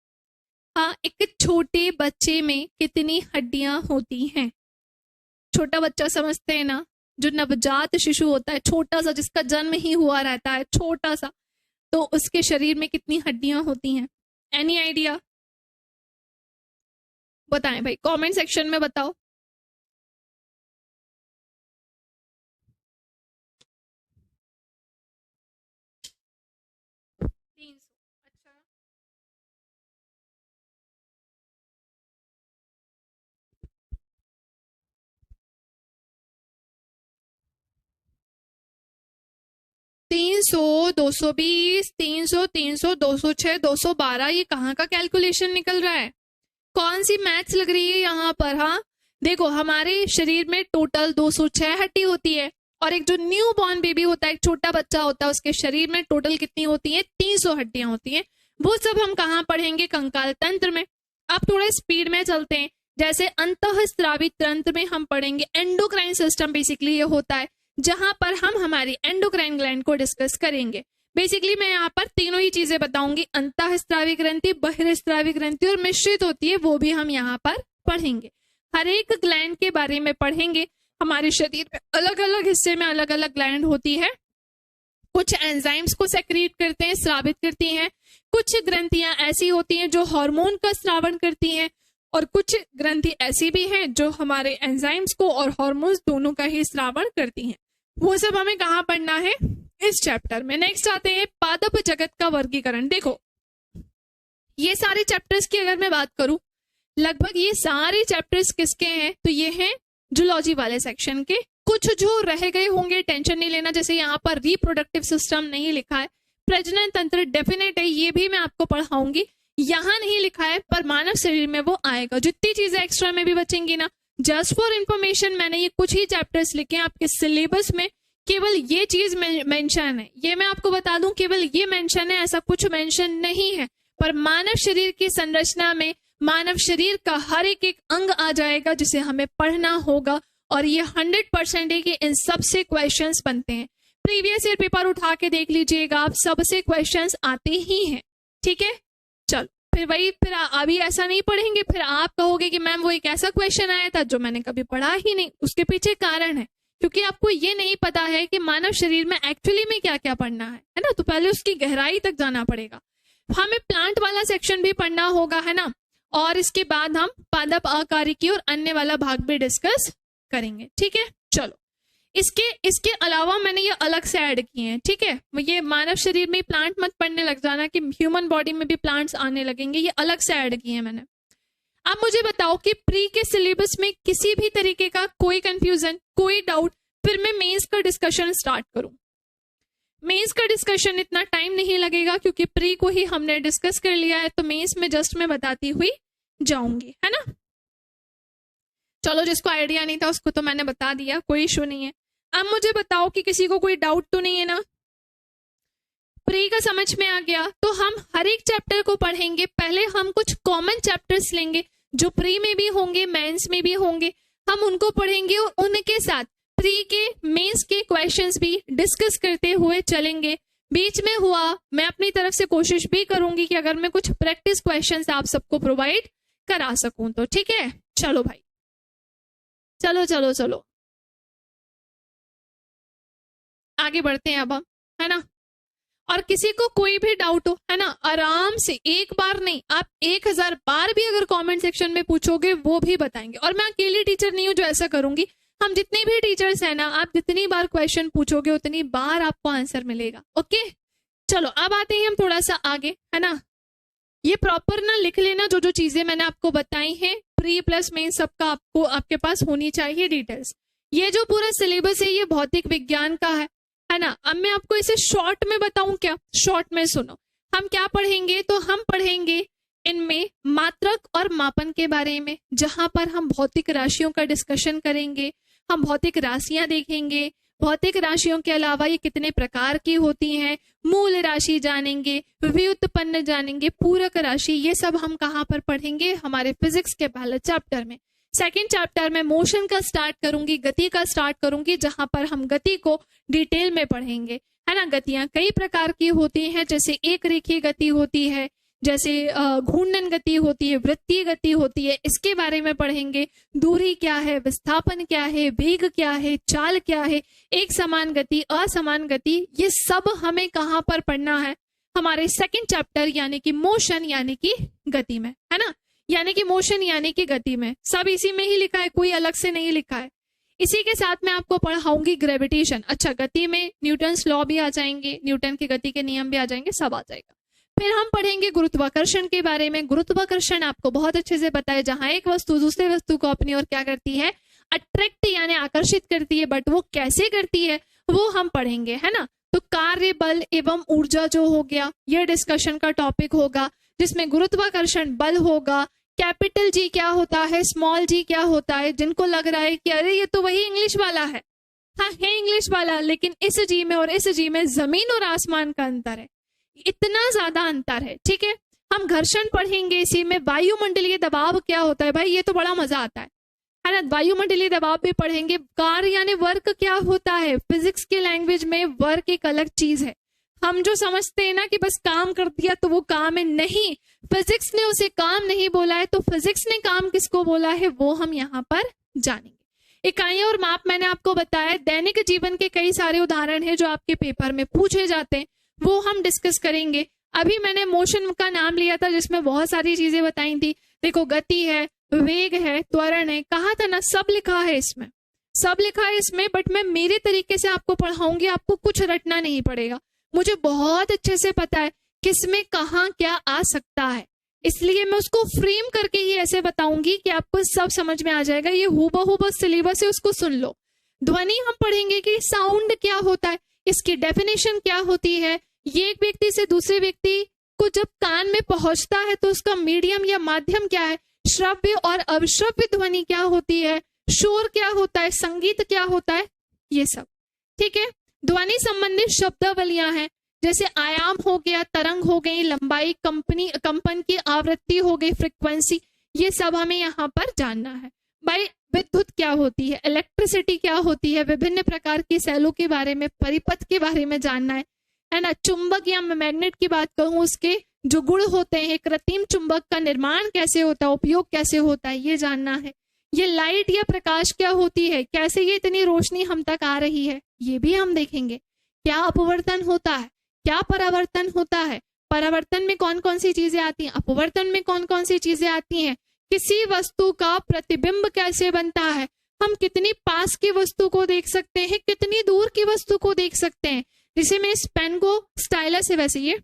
हाँ, एक छोटे बच्चे में कितनी हड्डियां होती हैं? छोटा बच्चा समझते हैं ना, जो नवजात शिशु होता है, छोटा सा, जिसका जन्म ही हुआ रहता है, छोटा सा, तो उसके शरीर में कितनी हड्डियां होती हैं? Any idea? बताएं भाई, कमेंट सेक्शन में बताओ। 300। अच्छा, 300, 220, 300, 300, 206, 212, ये कहाँ का कैलकुलेशन निकल रहा है? कौन सी मैथ्स लग रही है यहाँ पर? हाँ देखो, हमारे शरीर में टोटल 206 हड्डी होती है, और एक जो न्यू बॉर्न बेबी होता है, एक छोटा बच्चा होता है, उसके शरीर में टोटल कितनी होती है? 300 हड्डियां होती हैं। वो सब हम कहाँ पढ़ेंगे? कंकाल तंत्र में। अब थोड़े स्पीड में चलते हैं। जैसे अंतःस्रावी तंत्र में हम पढ़ेंगे एंडोक्राइन सिस्टम, बेसिकली ये होता है जहां पर हम हमारी एंडोक्राइन ग्लैंड को डिस्कस करेंगे। बेसिकली मैं यहाँ पर तीनों ही चीजें बताऊंगी, अंतःस्रावी ग्रंथि, बहिर्स्रावी ग्रंथि और मिश्रित होती है, वो भी हम यहाँ पर पढ़ेंगे। हर एक ग्लैंड के बारे में पढ़ेंगे। हमारे शरीर में अलग अलग हिस्से में अलग अलग ग्लैंड होती है, कुछ एंजाइम्स को सेक्रेट करते हैं, स्रावित करती हैं, कुछ ग्रंथियां ऐसी होती हैं जो हार्मोन का स्रावण करती हैं, और कुछ ग्रंथि ऐसी भी हैं जो हमारे एंजाइम्स को और हार्मोन्स दोनों का ही स्रावण करती हैं। वो सब हमें कहाँ पढ़ना है? इस चैप्टर में। नेक्स्ट आते हैं पादप जगत का वर्गीकरण। देखो, ये सारे चैप्टर्स की अगर मैं बात करूं, लगभग ये सारे चैप्टर्स किसके हैं? तो ये हैं जूलॉजी वाले सेक्शन के। कुछ जो रह गए होंगे टेंशन नहीं लेना, जैसे यहाँ पर रिप्रोडक्टिव सिस्टम नहीं लिखा है, प्रजनन तंत्र डेफिनेट है, ये भी मैं आपको पढ़ाऊंगी। यहाँ नहीं लिखा है पर मानव शरीर में वो आएगा। जितनी चीजें एक्स्ट्रा में भी बचेंगी ना, जस्ट फॉर इंफॉर्मेशन मैंने ये कुछ ही चैप्टर्स लिखे हैं आपके सिलेबस में, केवल ये चीज मेंशन है। ये मैं आपको बता दूं, केवल ये मेंशन है, ऐसा कुछ मेंशन नहीं है। पर मानव शरीर की संरचना में मानव शरीर का हर एक अंग आ जाएगा जिसे हमें पढ़ना होगा, और ये 100% है कि इन सबसे क्वेश्चंस बनते हैं। प्रीवियस ईयर पेपर उठा के देख लीजिएगा, आप सबसे क्वेश्चंस आते ही हैं। ठीक है, चलो फिर अभी ऐसा नहीं पढ़ेंगे, फिर आप कहोगे कि मैम वो एक ऐसा क्वेश्चन आया था जो मैंने कभी पढ़ा ही नहीं। उसके पीछे कारण है, क्योंकि आपको ये नहीं पता है कि मानव शरीर में एक्चुअली में क्या क्या पढ़ना है ना। तो पहले उसकी गहराई तक जाना पड़ेगा। हमें प्लांट वाला सेक्शन भी पढ़ना होगा, है ना, और इसके बाद हम पादप आकारिकी और अन्य वाला भाग भी डिस्कस करेंगे। ठीक है, चलो इसके अलावा मैंने ये अलग से ऐड किए हैं। ठीक है, ये मानव शरीर में प्लांट मत पढ़ने लग जाना कि ह्यूमन बॉडी में भी प्लांट्स आने लगेंगे, ये अलग से ऐड किए हैं मैंने। अब मुझे बताओ कि प्री के सिलेबस में किसी भी तरीके का कोई कंफ्यूजन, कोई डाउट, फिर मैं मेंस का डिस्कशन स्टार्ट करूं। मेंस का डिस्कशन इतना टाइम नहीं लगेगा क्योंकि प्री को ही हमने डिस्कस कर लिया है, तो मेंस में जस्ट मैं बताती हुई जाऊंगी, है ना। चलो, जिसको आइडिया नहीं था उसको तो मैंने बता दिया, कोई इशू नहीं है। अब मुझे बताओ कि किसी को कोई डाउट तो नहीं है ना? प्री का समझ में आ गया? तो हम हर एक चैप्टर को पढ़ेंगे। पहले हम कुछ कॉमन चैप्टर्स लेंगे जो प्री में भी होंगे, मेंस में भी होंगे, हम उनको पढ़ेंगे और उनके साथ प्री के मेंस के क्वेश्चंस भी डिस्कस करते हुए चलेंगे। बीच में हुआ मैं अपनी तरफ से कोशिश भी करूंगी कि अगर मैं कुछ प्रैक्टिस क्वेश्चंस आप सबको प्रोवाइड करा सकूं तो। ठीक है, चलो भाई, चलो चलो चलो आगे बढ़ते हैं अब हम, है ना। और किसी को कोई भी डाउट हो, है ना, आराम से, एक बार नहीं, आप 1000 बार भी अगर कमेंट सेक्शन में पूछोगे वो भी बताएंगे। और मैं अकेली टीचर नहीं हूं जो ऐसा करूंगी, हम जितने भी टीचर्स हैं ना, आप जितनी बार क्वेश्चन पूछोगे उतनी बार आपको आंसर मिलेगा। ओके, चलो अब आते हैं हम थोड़ा सा आगे, है ना। ये प्रॉपर ना लिख लेना, जो जो चीजें मैंने आपको बताई हैं, प्री प्लस मेन सबका आपको आपके पास होनी चाहिए डिटेल्स। ये जो पूरा सिलेबस है ये भौतिक विज्ञान का है ना। अब मैं आपको इसे शॉर्ट में बताऊं क्या? शॉर्ट में सुनो, हम क्या पढ़ेंगे? तो हम पढ़ेंगे इनमें मात्रक और मापन के बारे में, जहां पर हम भौतिक राशियों का डिस्कशन करेंगे। हम भौतिक राशियां देखेंगे, भौतिक राशियों के अलावा ये कितने प्रकार की होती हैं, मूल राशि जानेंगे, व्युत्पन्न जानेंगे, पूरक राशि, ये सब हम कहाँ पर पढ़ेंगे? हमारे फिजिक्स के पहले चैप्टर में। सेकेंड चैप्टर में मोशन का स्टार्ट करूंगी, गति का स्टार्ट करूंगी, जहां पर हम गति को डिटेल में पढ़ेंगे, है ना। गतियां कई प्रकार की होती हैं, जैसे एक रेखीय गति होती है, जैसे घूर्णन गति होती है, वृत्तीय गति होती है, इसके बारे में पढ़ेंगे। दूरी क्या है, विस्थापन क्या है, वेग क्या है, चाल क्या है, एक समान गति, असमान गति, ये सब हमें कहाँ पर पढ़ना है? हमारे सेकंड चैप्टर यानी कि मोशन यानी कि गति में, है ना। यानी कि मोशन यानी कि गति में, सब इसी में ही लिखा है, कोई अलग से नहीं लिखा है। इसी के साथ मैं आपको पढ़ाऊंगी ग्रेविटेशन। अच्छा, गति में न्यूटन्स लॉ भी आ जाएंगे, न्यूटन की गति के नियम भी आ जाएंगे, सब आ जाएगा। फिर हम पढ़ेंगे गुरुत्वाकर्षण के बारे में। गुरुत्वाकर्षण आपको बहुत अच्छे से पता है, जहां एक वस्तु दूसरे वस्तु को अपनी ओर क्या करती है? अट्रैक्ट यानी आकर्षित करती है, बट वो कैसे करती है वो हम पढ़ेंगे, है ना। तो कार्य बल एवं ऊर्जा जो हो गया, ये डिस्कशन का टॉपिक होगा, जिसमें गुरुत्वाकर्षण बल होगा, कैपिटल जी क्या होता है, स्मॉल जी क्या होता है। जिनको लग रहा है कि अरे ये तो वही इंग्लिश वाला है, हाँ है इंग्लिश वाला, लेकिन इस जी में और इस जी में जमीन और आसमान का अंतर है, इतना ज्यादा अंतर है। ठीक है, हम घर्षण पढ़ेंगे, इसी में वायुमंडलीय दबाव क्या होता है, भाई ये तो बड़ा मजा आता है ना। वायुमंडलीय दबाव भी पढ़ेंगे। कार्य यानी वर्क क्या होता है, फिजिक्स के लैंग्वेज में वर्क एक अलग चीज है। हम जो समझते हैं ना कि बस काम कर दिया तो वो काम है, नहीं, फिजिक्स ने उसे काम नहीं बोला है, तो फिजिक्स ने काम किसको बोला है वो हम यहाँ पर जानेंगे। इकाइयां और माप मैंने आपको बताया, दैनिक जीवन के कई सारे उदाहरण हैं जो आपके पेपर में पूछे जाते हैं, वो हम डिस्कस करेंगे। अभी मैंने मोशन का नाम लिया था जिसमें बहुत सारी चीजें बताई थी। देखो गति है, वेग है, त्वरण है, कहा था ना सब लिखा है इसमें, सब लिखा है इसमें, बट मैं मेरे तरीके से आपको पढ़ाऊंगी, आपको कुछ रटना नहीं पड़ेगा। मुझे बहुत अच्छे से पता है किसमें कहाँ क्या आ सकता है, इसलिए मैं उसको फ्रेम करके ही ऐसे बताऊंगी कि आपको सब समझ में आ जाएगा। ये हूबहू बस सिलेबस है, उसको सुन लो। ध्वनि हम पढ़ेंगे कि साउंड क्या होता है, इसकी डेफिनेशन क्या होती है, ये एक व्यक्ति से दूसरे व्यक्ति को जब कान में पहुंचता है तो उसका मीडियम या माध्यम क्या है, श्रव्य और अश्रव्य ध्वनि क्या होती है, शोर क्या होता है, संगीत क्या होता है, ये सब। ठीक है, ध्वनि संबंधित शब्दावलियां हैं, जैसे आयाम हो गया, तरंग हो गई, लंबाई, कंपन की आवृत्ति हो गई, फ्रीक्वेंसी, ये सब हमें यहाँ पर जानना है। भाई विद्युत क्या होती है, इलेक्ट्रिसिटी क्या होती है, विभिन्न प्रकार की सेलों के बारे में, परिपथ के बारे में जानना है ना। चुंबक या मैग्नेट की बात कहूँ, उसके जो गुण होते हैं, कृत्रिम चुंबक का निर्माण कैसे होता है, उपयोग कैसे होता है, ये जानना है। ये लाइट या प्रकाश क्या होती है, कैसे ये इतनी रोशनी हम तक आ रही है, ये भी हम देखेंगे। क्या अपवर्तन होता है, क्या परावर्तन होता है, परावर्तन में कौन कौन सी चीजें आती हैं, अपवर्तन में कौन कौन सी चीजें आती हैं, किसी वस्तु का प्रतिबिंब कैसे बनता है, हम कितनी पास की वस्तु को देख सकते हैं, कितनी दूर की वस्तु को देख सकते हैं। जैसे मैं इस पेन को, स्टाइलस है वैसे ये,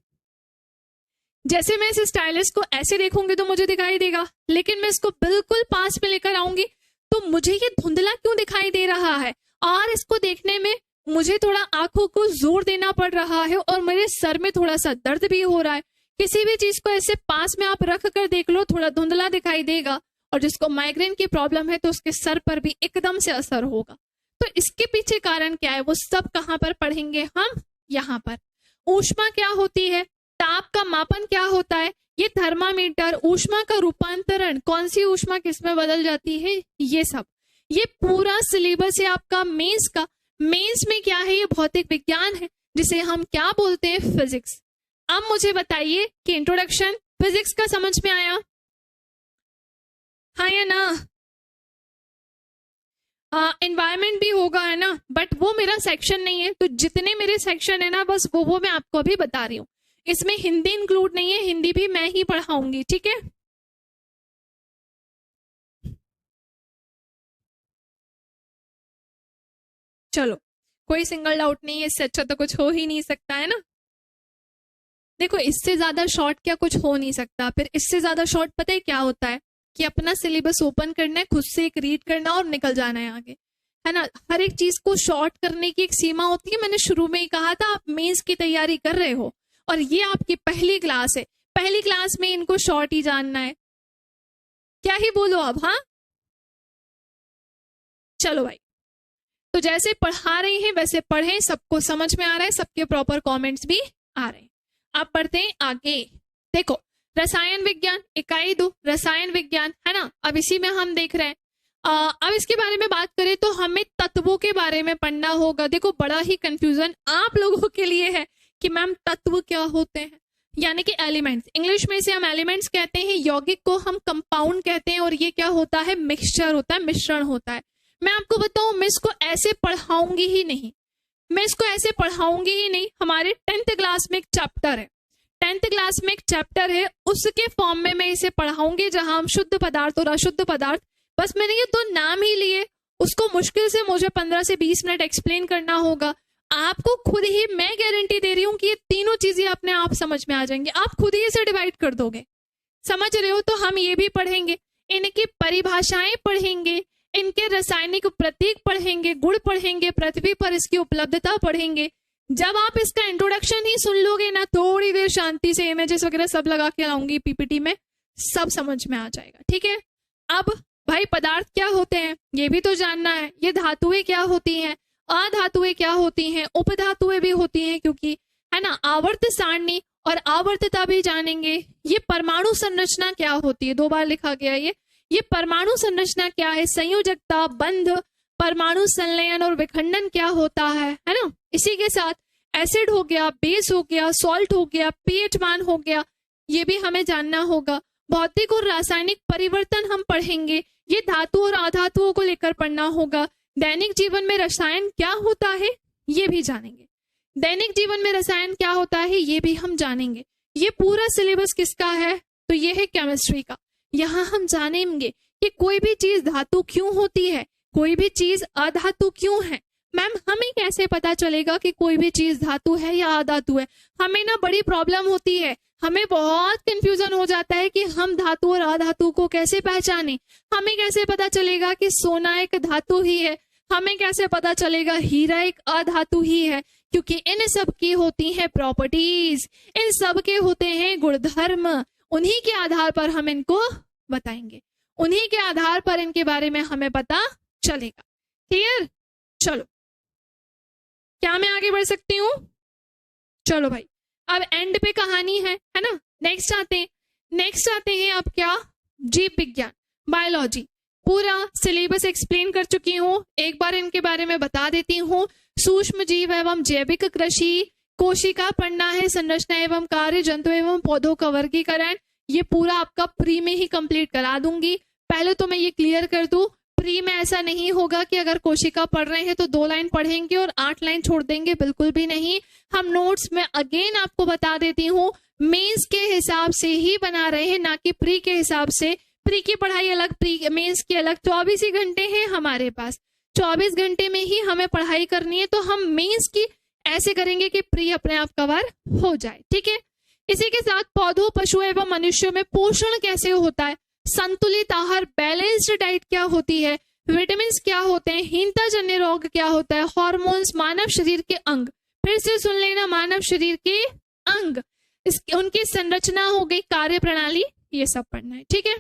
जैसे मैं इस स्टाइलस को ऐसे देखूंगी तो मुझे दिखाई देगा, लेकिन मैं इसको बिल्कुल पास में लेकर आऊंगी तो मुझे ये धुंधला क्यों दिखाई दे रहा है, और इसको देखने में मुझे थोड़ा आंखों को जोर देना पड़ रहा है और मेरे सर में थोड़ा सा दर्द भी हो रहा है। किसी भी चीज को ऐसे पास में आप रख कर देख लो, थोड़ा धुंधला दिखाई देगा, और जिसको माइग्रेन की प्रॉब्लम है तो उसके सर पर भी एकदम से असर होगा। तो इसके पीछे कारण क्या है, वो सब कहाँ पर पढ़ेंगे हम, यहाँ पर। ऊष्मा क्या होती है, ताप का मापन क्या होता है, ये थर्मामीटर, ऊष्मा का रूपांतरण, कौन सी ऊष्मा किसमें बदल जाती है, ये सब। ये पूरा सिलेबस है आपका मेंस का। मेंस में क्या है, ये भौतिक विज्ञान है, जिसे हम क्या बोलते हैं, फिजिक्स। अब मुझे बताइए कि इंट्रोडक्शन फिजिक्स का समझ में आया, हाँ या ना। एनवायरमेंट भी होगा है ना, बट वो मेरा सेक्शन नहीं है, तो जितने मेरे सेक्शन है ना बस वो मैं आपको अभी बता रही हूँ। इसमें हिंदी इंक्लूड नहीं है, हिंदी भी मैं ही पढ़ाऊंगी, ठीक है। चलो, कोई सिंगल डाउट नहीं है, इससे अच्छा तो कुछ हो ही नहीं सकता है ना। देखो इससे ज्यादा शॉर्ट क्या कुछ हो नहीं सकता। फिर इससे ज्यादा शॉर्ट पता है क्या होता है, कि अपना सिलेबस ओपन करना है, खुद से एक रीड करना और निकल जाना है आगे, है ना। हर एक चीज को शॉर्ट करने की एक सीमा होती है। मैंने शुरू में ही कहा था, आप मेंस की तैयारी कर रहे हो और ये आपकी पहली क्लास है, पहली क्लास में इनको शॉर्ट ही जानना है, क्या ही बोलो अब। हाँ चलो भाई, तो जैसे पढ़ा रही हैं वैसे पढ़ें, सबको समझ में आ रहा है, सबके प्रॉपर कमेंट्स भी आ रहे हैं। अब बढ़ते हैं आगे। देखो रसायन विज्ञान इकाई 2 रसायन विज्ञान, है ना। अब इसी में हम देख रहे हैं, अब इसके बारे में बात करें तो हमें तत्वों के बारे में पढ़ना होगा। देखो बड़ा ही कंफ्यूजन आप लोगों के लिए है कि मैम तत्व क्या होते हैं, यानी कि एलिमेंट्स। इंग्लिश में इसे हम एलिमेंट्स कहते हैं, यौगिक को हम कंपाउंड कहते हैं, और ये क्या होता है, मिक्सचर होता है, मिश्रण होता है। मैं आपको बताऊं, मैं इसको ऐसे पढ़ाऊंगी ही नहीं, मैं इसको ऐसे पढ़ाऊंगी ही नहीं। हमारे 10th क्लास में एक चैप्टर है, 10th क्लास में एक चैप्टर है, उसके फॉर्म में मैं इसे पढ़ाऊंगी, जहां हम शुद्ध पदार्थ और अशुद्ध पदार्थ, बस मैंने ये 2 नाम ही लिए, उसको मुश्किल से मुझे 15 से 20 मिनट एक्सप्लेन करना होगा। आपको खुद ही मैं गारंटी दे रही हूँ कि ये तीनों चीजें अपने आप समझ में आ जाएंगी, आप खुद ही इसे डिवाइड कर दोगे, समझ रहे हो। तो हम ये भी पढ़ेंगे, इनकी परिभाषाएं पढ़ेंगे, इनके रासायनिक प्रतीक पढ़ेंगे, गुण पढ़ेंगे, पृथ्वी पर इसकी उपलब्धता पढ़ेंगे, जब आप इसका इंट्रोडक्शन ही सुन लोगे ना, थोड़ी देर शांति से इमेजेस वगैरह सब लगा के लाऊंगी पीपीटी में, सब समझ में आ जाएगा। ठीक है, अब भाई पदार्थ क्या होते हैं ये भी तो जानना है। ये धातुएं क्या होती हैं, अधातुएं क्या होती हैं, उपधातुएं भी होती हैं, क्योंकि है ना, आवर्त सारणी और आवर्तता भी जानेंगे। ये परमाणु संरचना क्या होती है, 2 बार लिखा गया ये परमाणु संरचना क्या है, संयोजकता, बंध, परमाणु संलयन और विखंडन क्या होता है ना। इसी के साथ एसिड हो गया, बेस हो गया, सॉल्ट हो गया, पीएच मान हो गया, ये भी हमें जानना होगा। भौतिक और रासायनिक परिवर्तन हम पढ़ेंगे, ये धातु और अधातुओं को लेकर पढ़ना होगा। दैनिक जीवन में रसायन क्या होता है ये भी जानेंगे, दैनिक जीवन में रसायन क्या होता है ये भी हम जानेंगे। ये पूरा सिलेबस किसका है, तो ये है केमिस्ट्री का। यहाँ हम जानेंगे कि कोई भी चीज धातु क्यों होती है, कोई भी चीज अधातु क्यों है। मैम हमें कैसे पता चलेगा कि कोई भी चीज धातु है या अधातु है? हमें ना बड़ी प्रॉब्लम होती है, हमें बहुत कंफ्यूजन हो जाता है कि हम धातु और अधातु को कैसे पहचाने। हमें कैसे पता चलेगा कि सोना एक धातु ही है, हमें कैसे पता चलेगा हीरा एक अधातु ही है, क्योंकि इन सब की होती है प्रॉपर्टीज, इन सब के होते हैं गुणधर्म, उन्हीं के आधार पर हम इनको बताएंगे, उन्हीं के आधार पर इनके बारे में हमें पता चलेगा। क्लियर? चलो, क्या मैं आगे बढ़ सकती हूँ? चलो भाई, अब एंड पे कहानी है ना। नेक्स्ट आते हैं अब क्या, जीव विज्ञान, बायोलॉजी। पूरा सिलेबस एक्सप्लेन कर चुकी हूँ, एक बार इनके बारे में बता देती हूँ। सूक्ष्म जीव एवं जैविक कृषि, कोशिका पढ़ना है, संरचना एवं कार्य, जंतु एवं पौधों का वर्गीकरण, ये पूरा आपका प्री में ही कंप्लीट करा दूंगी। पहले तो मैं ये क्लियर कर दूं, प्री में ऐसा नहीं होगा कि अगर कोशिका पढ़ रहे हैं तो 2 लाइन पढ़ेंगे और 8 लाइन छोड़ देंगे, बिल्कुल भी नहीं। हम नोट्स में अगेन आपको बता देती हूँ, मेंस के हिसाब से ही बना रहे हैं, ना कि प्री के हिसाब से। प्री की पढ़ाई अलग, प्री मेंस की अलग। 24 ही घंटे हैं हमारे पास, 24 घंटे में ही हमें पढ़ाई करनी है, तो हम मेंस की ऐसे करेंगे कि प्री अपने आप कवर हो जाए। ठीक है, इसी के साथ पौधों, पशु एवं मनुष्यों में पोषण कैसे होता है, संतुलित आहार, बैलेंस्ड डाइट क्या होती है, विटामिन क्या होते हैं, हीनता जन्य रोग क्या होता है, हार्मोन्स, मानव शरीर के अंग, फिर से सुन लेना, मानव शरीर के अंग, उनकी संरचना हो गई, कार्य प्रणाली, ये सब पढ़ना है। ठीक है,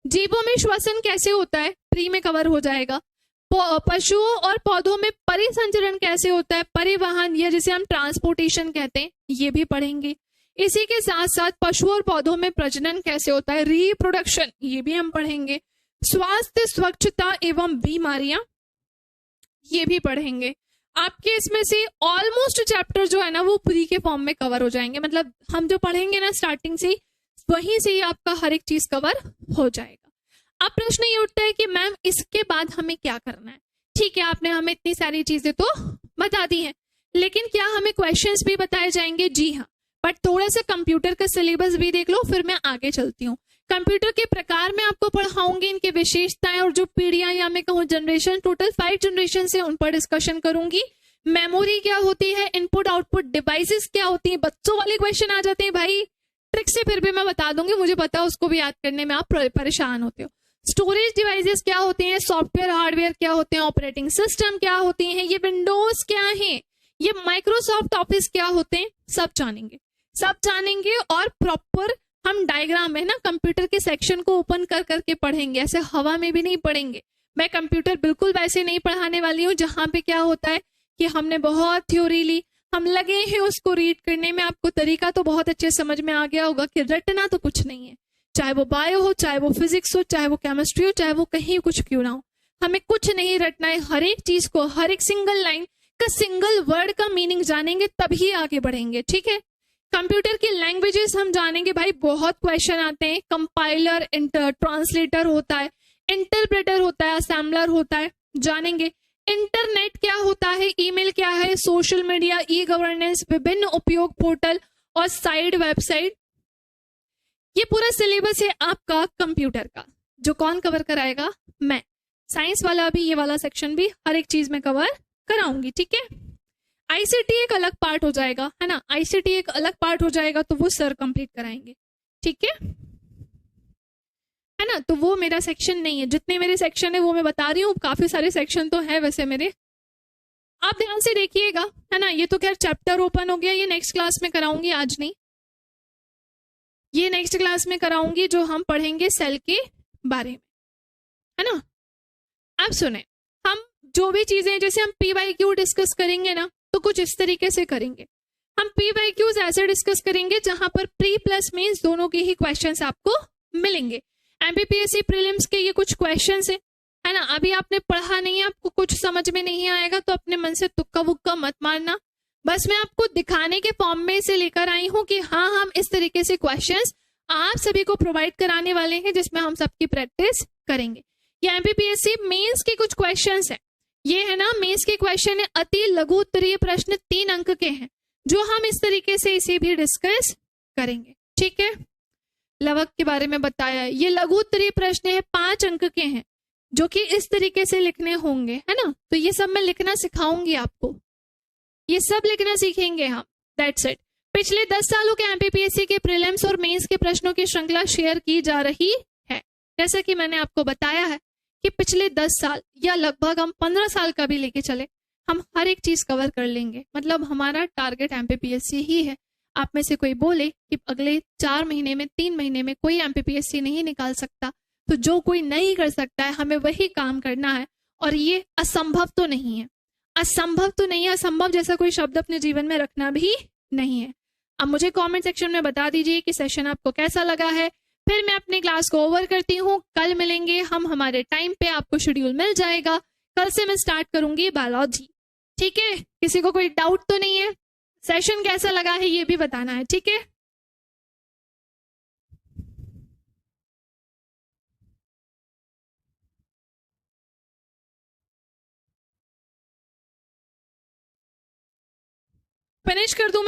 जीवों में श्वसन कैसे होता है, प्री में कवर हो जाएगा। पशुओं और पौधों में परिसंचरण कैसे होता है, परिवहन या जिसे हम ट्रांसपोर्टेशन कहते हैं, ये भी पढ़ेंगे। इसी के साथ साथ पशुओं और पौधों में प्रजनन कैसे होता है, रिप्रोडक्शन, ये भी हम पढ़ेंगे। स्वास्थ्य, स्वच्छता एवं बीमारियां, ये भी पढ़ेंगे। आपके इसमें से ऑलमोस्ट चैप्टर जो है ना वो प्री के फॉर्म में कवर हो जाएंगे, मतलब हम जो पढ़ेंगे ना स्टार्टिंग से, वहीं से ही आपका हर एक चीज कवर हो जाएगा। अब प्रश्न ये उठता है कि मैम इसके बाद हमें क्या करना है। ठीक है, आपने हमें इतनी सारी चीजें तो बता दी हैं, लेकिन क्या हमें क्वेश्चंस भी बताए जाएंगे? जी हाँ, बट थोड़ा सा कंप्यूटर का सिलेबस भी देख लो, फिर मैं आगे चलती हूँ। कंप्यूटर के प्रकार में आपको पढ़ाऊंगी, इनकी विशेषताएं और जो पीढ़ियां या मैं कहूँ जनरेशन, टोटल 5 जनरेशन है, उन पर डिस्कशन करूंगी। मेमोरी क्या होती है, इनपुट आउटपुट डिवाइसेस क्या होती है, बच्चों वाले क्वेश्चन आ जाते हैं भाई, ट्रिक से फिर भी मैं बता दूंगी, मुझे पता है उसको भी याद करने में आप परेशान होते हो। स्टोरेज डिवाइसेस क्या होते हैं, सॉफ्टवेयर हार्डवेयर क्या होते हैं, ऑपरेटिंग सिस्टम क्या होती हैं, ये विंडोज क्या है, ये माइक्रोसॉफ्ट ऑफिस क्या होते हैं, सब जानेंगे। और प्रॉपर हम डायग्राम है ना, कंप्यूटर के सेक्शन को ओपन कर करके पढ़ेंगे, ऐसे हवा में भी नहीं पढ़ेंगे। मैं कंप्यूटर बिल्कुल वैसे नहीं पढ़ाने वाली हूँ जहां पे क्या होता है कि हमने बहुत थ्योरी ली, हम लगे हैं उसको रीड करने में। आपको तरीका तो बहुत अच्छे समझ में आ गया होगा कि रटना तो कुछ नहीं है, चाहे वो बायो हो, चाहे वो फिजिक्स हो, चाहे वो केमिस्ट्री हो, चाहे वो कहीं कुछ क्यों ना हो, हमें कुछ नहीं रटना है। हर एक चीज को, हर एक सिंगल लाइन का, सिंगल वर्ड का मीनिंग जानेंगे तभी आगे बढ़ेंगे। ठीक है, कंप्यूटर की लैंग्वेजेस हम जानेंगे भाई, बहुत क्वेश्चन आते हैं। कंपाइलर, ट्रांसलेटर होता है, इंटरप्रेटर होता है, असेंबलर होता है, जानेंगे। इंटरनेट क्या होता है, ईमेल क्या है, सोशल मीडिया, ई गवर्नेंस, विभिन्न उपयोग पोर्टल और साइड वेबसाइट, ये पूरा सिलेबस है आपका कंप्यूटर का। जो कौन कवर कराएगा? मैं। साइंस वाला भी, ये वाला सेक्शन भी, हर एक चीज में कवर कराऊंगी। ठीक है, आईसीटी एक अलग पार्ट हो जाएगा, है ना, आईसीटी एक अलग पार्ट हो जाएगा, तो वो सर कंप्लीट कराएंगे। ठीक है ना, तो वो मेरा सेक्शन नहीं है। जितने मेरे सेक्शन है वो मैं बता रही हूँ, काफी सारे सेक्शन तो है वैसे मेरे, आप ध्यान से देखिएगा, है ना। ये तो खैर चैप्टर ओपन हो गया, ये नेक्स्ट क्लास में कराऊंगी, आज नहीं, ये नेक्स्ट क्लास में कराऊंगी, जो हम पढ़ेंगे सेल के बारे में, है ना। अब सुने, हम जो भी चीजें, जैसे हम PYQ डिस्कस करेंगे ना, तो कुछ इस तरीके से करेंगे। हम PYQs ऐसे डिस्कस करेंगे जहां पर प्री प्लस मेंस दोनों के ही क्वेश्चंस आपको मिलेंगे। MPPSC प्रीलिम्स के ये कुछ क्वेश्चंस है ना। अभी आपने पढ़ा नहीं है, आपको कुछ समझ में नहीं आएगा तो अपने मन से तुक्का वुक्का मत मारना, बस मैं आपको दिखाने के फॉर्म में से लेकर आई हूं कि हाँ, हम इस तरीके से क्वेश्चंस आप सभी को प्रोवाइड कराने वाले हैं, जिसमें हम सबकी प्रैक्टिस करेंगे। ये MPPSC मेंस के कुछ क्वेश्चंस है, ये है ना मेंस के क्वेश्चन है, अति लघु उत्तरीय प्रश्न 3 अंक के हैं, जो हम इस तरीके से इसे भी डिस्कस करेंगे, ठीक है। लवक के बारे में बताया है, ये लघु उत्तरीय प्रश्न है, 5 अंक के हैं, जो कि इस तरीके से लिखने होंगे, है ना। तो ये सब मैं लिखना सिखाऊंगी आपको, ये सब लिखना सीखेंगे हम, दैट्स इट। पिछले 10 सालों के MPPSC के प्रीलिम्स और मेंस के प्रश्नों की श्रृंखला शेयर की जा रही है। जैसा कि मैंने आपको बताया है कि पिछले 10 साल या लगभग हम 15 साल का भी लेके चले, हम हर एक चीज कवर कर लेंगे। मतलब हमारा टारगेट MPPSC ही है। आप में से कोई बोले कि अगले 4 महीने में, 3 महीने में कोई MPPSC नहीं निकाल सकता, तो जो कोई नहीं कर सकता है, हमें वही काम करना है। और ये असंभव तो नहीं है, असंभव तो नहीं है, असंभव जैसा कोई शब्द अपने जीवन में रखना भी नहीं है। अब मुझे कमेंट सेक्शन में बता दीजिए कि सेशन आपको कैसा लगा है। फिर मैं अपनी क्लास को ओवर करती हूँ, कल मिलेंगे हम हमारे टाइम पे, आपको शेड्यूल मिल जाएगा। कल से मैं स्टार्ट करूंगी बायोलॉजी, ठीक है। किसी को कोई डाउट तो नहीं है? सेशन कैसा लगा है ये भी बताना है, ठीक है। फिनिश कर दूं मैं?